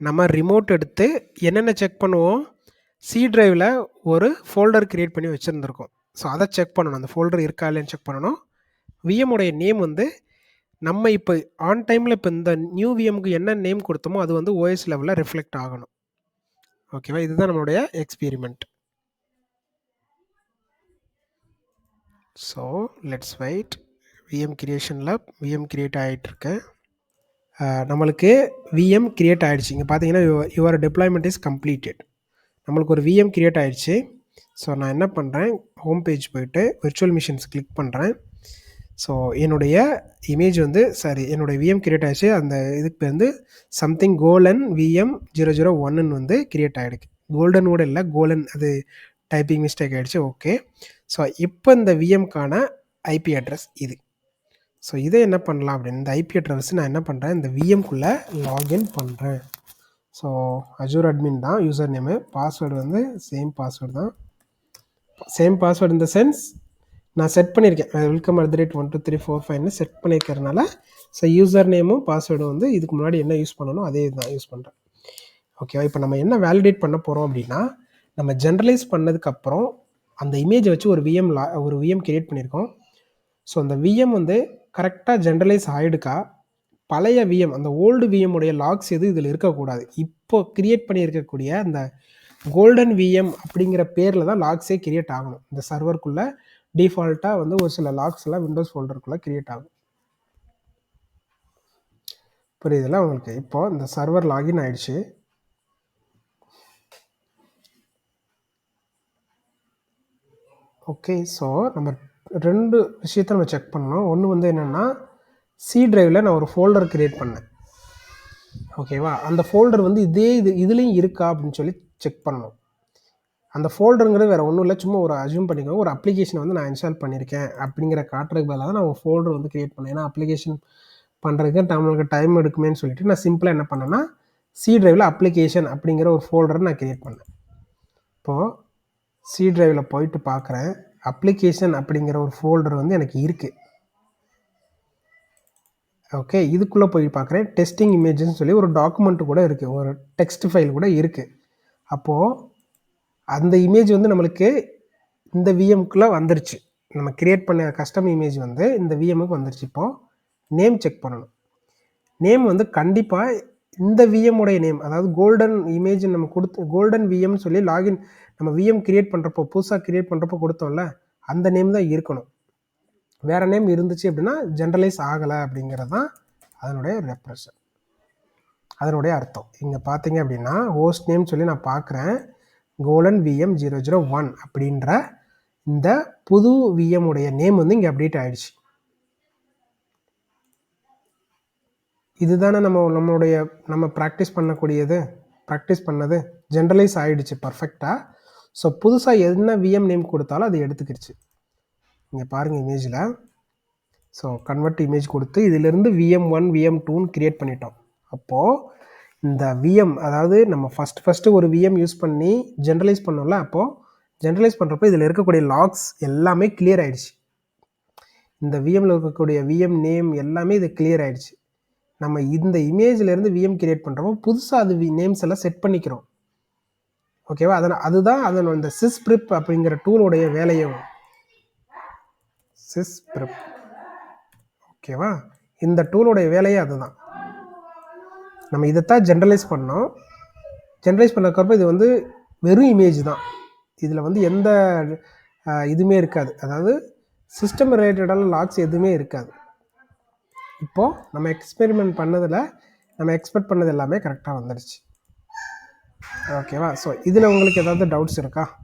நம்ம ரிமோட் எடுத்து என்னென்ன செக் பண்ணுவோம்? சி டிரைவ்ல ஒரு ஃபோல்டர் கிரியேட் பண்ணி வச்சிருந்திருக்கோம். ஸோ, அதை செக் பண்ணணும். அந்த ஃபோல்டர் இருக்கா இல்லையான்னு செக் பண்ணணும். விஎம் உடைய நேம் வந்து நம்ம இப்போ ஆன் டைமில் இப்போ இந்த நியூ விஎம்க்கு என்ன நேம் கொடுத்தோமோ அது வந்து ஓஎஸ் லெவலில் ரிஃப்ளெக்ட் ஆகணும். ஓகேவா? இதுதான் நம்மளுடைய experiment. So let's wait. VM கிரியேஷனில் விஎம் கிரியேட் ஆகிட்டுருக்கு. நம்மளுக்கு விஎம் கிரியேட் ஆகிடுச்சு. இங்கே பார்த்தீங்கன்னா யுவர் டிப்ளாய்மெண்ட் இஸ் கம்ப்ளீட்டட். நம்மளுக்கு ஒரு விஎம் கிரியேட் ஆகிடுச்சு. ஸோ நான் என்ன பண்ணுறேன், ஹோம் பேஜ் போயிட்டு விர்ச்சுவல் மிஷின்ஸ் கிளிக் பண்ணுறேன். ஸோ என்னுடைய இமேஜ் வந்து என்னுடைய விஎம் கிரியேட் ஆகிடுச்சு. அந்த இதுக்கு வந்து சம்திங் கோல்டன் விஎம் 001 வந்து கிரியேட் ஆகிடுக்கு. கோல்டன் கூட இல்லை, கோலன், அது டைப்பிங் மிஸ்டேக் ஆகிடுச்சு. ஓகே. ஸோ இப்போ இந்த விஎம்க்கான ஐபி அட்ரஸ் இது. ஸோ இதை என்ன பண்ணலாம் அப்படின்னு, இந்த ஐபி அட்ரஸ் நான் என்ன பண்ணுறேன், இந்த விஎம்குள்ளே லாகின் பண்ணுறேன். ஸோ அஜூர் அட்மின் தான் யூசர் நேமு. பாஸ்வேர்டு வந்து சேம் பாஸ்வேர்டு தான். சேம் பாஸ்வேர்டு இந்த சென்ஸ் நான் செட் பண்ணியிருக்கேன். வெல்கம் @12345 செட் பண்ணியிருக்கிறதுனால ஸோ யூசர் நேமும் பாஸ்வேர்டும் வந்து இதுக்கு முன்னாடி என்ன யூஸ் பண்ணணும் அதே தான் யூஸ் பண்ணுறேன். ஓகேவா? இப்போ நம்ம என்ன வேலிடேட் பண்ண போகிறோம் அப்படின்னா, நம்ம ஜென்ரலைஸ் பண்ணதுக்கப்புறம் அந்த இமேஜை வச்சு ஒரு விஎம் கிரியேட் பண்ணியிருக்கோம். ஸோ அந்த விஎம் வந்து கரெக்டாக ஜென்ரலைஸ் ஆகிடுக்கா, பழைய விஎம் அந்த ஓல்டு விஎம் உடைய லாக்ஸ் எதுவும் இதில் இருக்கக்கூடாது. இப்போ கிரியேட் பண்ணியிருக்கக்கூடிய அந்த கோல்டன் விஎம் அப்படிங்கிற பேரில் தான் லாக்ஸே கிரியேட் ஆகணும். இந்த சர்வருக்குள்ளே டிஃபால்ட்டாக வந்து ஒரு சில லாக்ஸ் எல்லாம் விண்டோஸ் ஃபோல்டருக்குள்ளே கிரியேட் ஆகும். புரியுதுல உங்களுக்கு? இப்போ இந்த சர்வர் லாகின் ஆயிடுச்சு. ஓகே. ஸோ நம்ம 2 விஷயத்தை நம்ம செக் பண்ணணும். ஒன்று வந்து என்னென்னா, சி டிரைவில் நான் ஒரு ஃபோல்டர் கிரியேட் பண்ணேன். ஓகேவா? அந்த ஃபோல்டர் வந்து இதுலேயும் இருக்கா அப்படின்னு சொல்லி செக் பண்ணணும். அந்த ஃபோல்டருங்கிறது வேறு ஒன்றும் இல்லை, சும்மா ஒரு அஸ்யூம் பண்ணிக்கோங்க, ஒரு அப்ளிகேஷனை வந்து நான் இன்ஸ்டால் பண்ணியிருக்கேன் அப்படிங்கிற காட்டுறதுக்கு பதிலாக தான் நான் ஒரு ஃபோல்டர் வந்து கிரியேட் பண்ணேன். ஏன்னா அப்ளிகேஷன் பண்ணுறதுக்கு நம்மளுக்கு டைம் எடுக்குமேன்னு சொல்லிட்டு நான் சிம்பிளாக என்ன பண்ணேன்னா, சி டிரைவில் அப்ளிகேஷன் அப்படிங்கிற ஒரு ஃபோல்டரை நான் கிரியேட் பண்ணேன். இப்போது சி டிரைவில் போயிட்டு பார்க்குறேன், அப்ளிகேஷன் அப்படிங்கிற ஒரு ஃபோல்டர் வந்து எனக்கு இருக்குது. ஓகே. இதுக்குள்ளே போய் பார்க்குறேன், டெஸ்டிங் இமேஜஸ்ன்னு சொல்லி ஒரு டாக்குமெண்ட்டு கூட இருக்குது, ஒரு டெக்ஸ்ட் ஃபைல் கூட இருக்குது. அப்போது அந்த இமேஜ் வந்து நம்மளுக்கு இந்த விஎம்க்குள்ளே வந்துருச்சு. நம்ம கிரியேட் பண்ண கஸ்டம் இமேஜ் வந்து இந்த விஎம்முக்கு வந்துருச்சு. இப்போது நேம் செக் பண்ணணும். நேம் வந்து கண்டிப்பாக இந்த விஎம் உடைய நேம், அதாவது கோல்டன் இமேஜ் நம்ம கோல்டன் விஎம்னு சொல்லி லாகின் நம்ம விஎம் கிரியேட் பண்ணுறப்போ, புதுசாக கிரியேட் பண்ணுறப்போ கொடுத்தோம்ல, அந்த நேம் தான் இருக்கணும். வேறு நேம் இருந்துச்சு அப்படின்னா ஜென்ரலைஸ் ஆகலை அப்படிங்கிறது தான் அதனுடைய ரெப்ரசன்ட், அதனுடைய அர்த்தம். இங்கே பார்த்தீங்க அப்படின்னா ஹோஸ்ட் நேம் சொல்லி நான் பார்க்குறேன், கோல்டன் விஎம் 001 அப்படின்ற இந்த புது விஎம் உடைய நேம் வந்து இங்கே அப்டேட் ஆகிடுச்சு. இதுதானே நம்ம ப்ராக்டிஸ் பண்ணது ஜென்ரலைஸ் ஆகிடுச்சு பர்ஃபெக்டாக. ஸோ புதுசாக என்ன விஎம் நேம் கொடுத்தாலும் அது எடுத்துக்கிடுச்சு. இங்கே பாருங்கள் இமேஜில். ஸோ கன்வெர்ட் இமேஜ் கொடுத்து இதிலிருந்து VM1 VM2ன்னு கிரியேட் பண்ணிட்டோம். அப்போது இந்த விஎம், அதாவது நம்ம ஃபஸ்ட்டு ஒரு விஎம் யூஸ் பண்ணி ஜென்ரலைஸ் பண்ணோம்ல, அப்போது ஜென்ரலைஸ் பண்ணுறப்போ இதில் இருக்கக்கூடிய லாக்ஸ் எல்லாமே கிளியர் ஆகிடுச்சு. இந்த விஎம்மில் இருக்கக்கூடிய விஎம் நேம் எல்லாமே இது கிளியர் ஆகிடுச்சு. நம்ம இந்த இமேஜ்லேருந்து விஎம் கிரியேட் பண்ணுறப்போ புதுசாக அது நேம்ஸ் எல்லாம் செட் பண்ணிக்கிறோம். ஓகேவா? அதுதான் இந்த சிஸ்பிரிப் அப்படிங்கிற டூலோடைய வேலையும். சிஸ்பிரிப், ஓகேவா? இந்த டூலோடைய வேலையே அதுதான். நம்ம இதைத்தான் ஜென்ரலைஸ் பண்ணோம். ஜென்ரலைஸ் பண்ணக்கிறப்ப இது வந்து வெறும் இமேஜ் தான். இதில் வந்து எந்த இதுவுமே இருக்காது. அதாவது சிஸ்டம் ரிலேட்டடான லாக்ஸ் எதுவுமே இருக்காது. இப்போது நம்ம எக்ஸ்பெரிமெண்ட் பண்ணதில் நம்ம எக்ஸ்பெக்ட் பண்ணது எல்லாமே கரெக்டாக வந்துடுச்சு. ஓகேவா? ஸோ இதில் உங்களுக்கு ஏதாவது டவுட்ஸ் இருக்கா?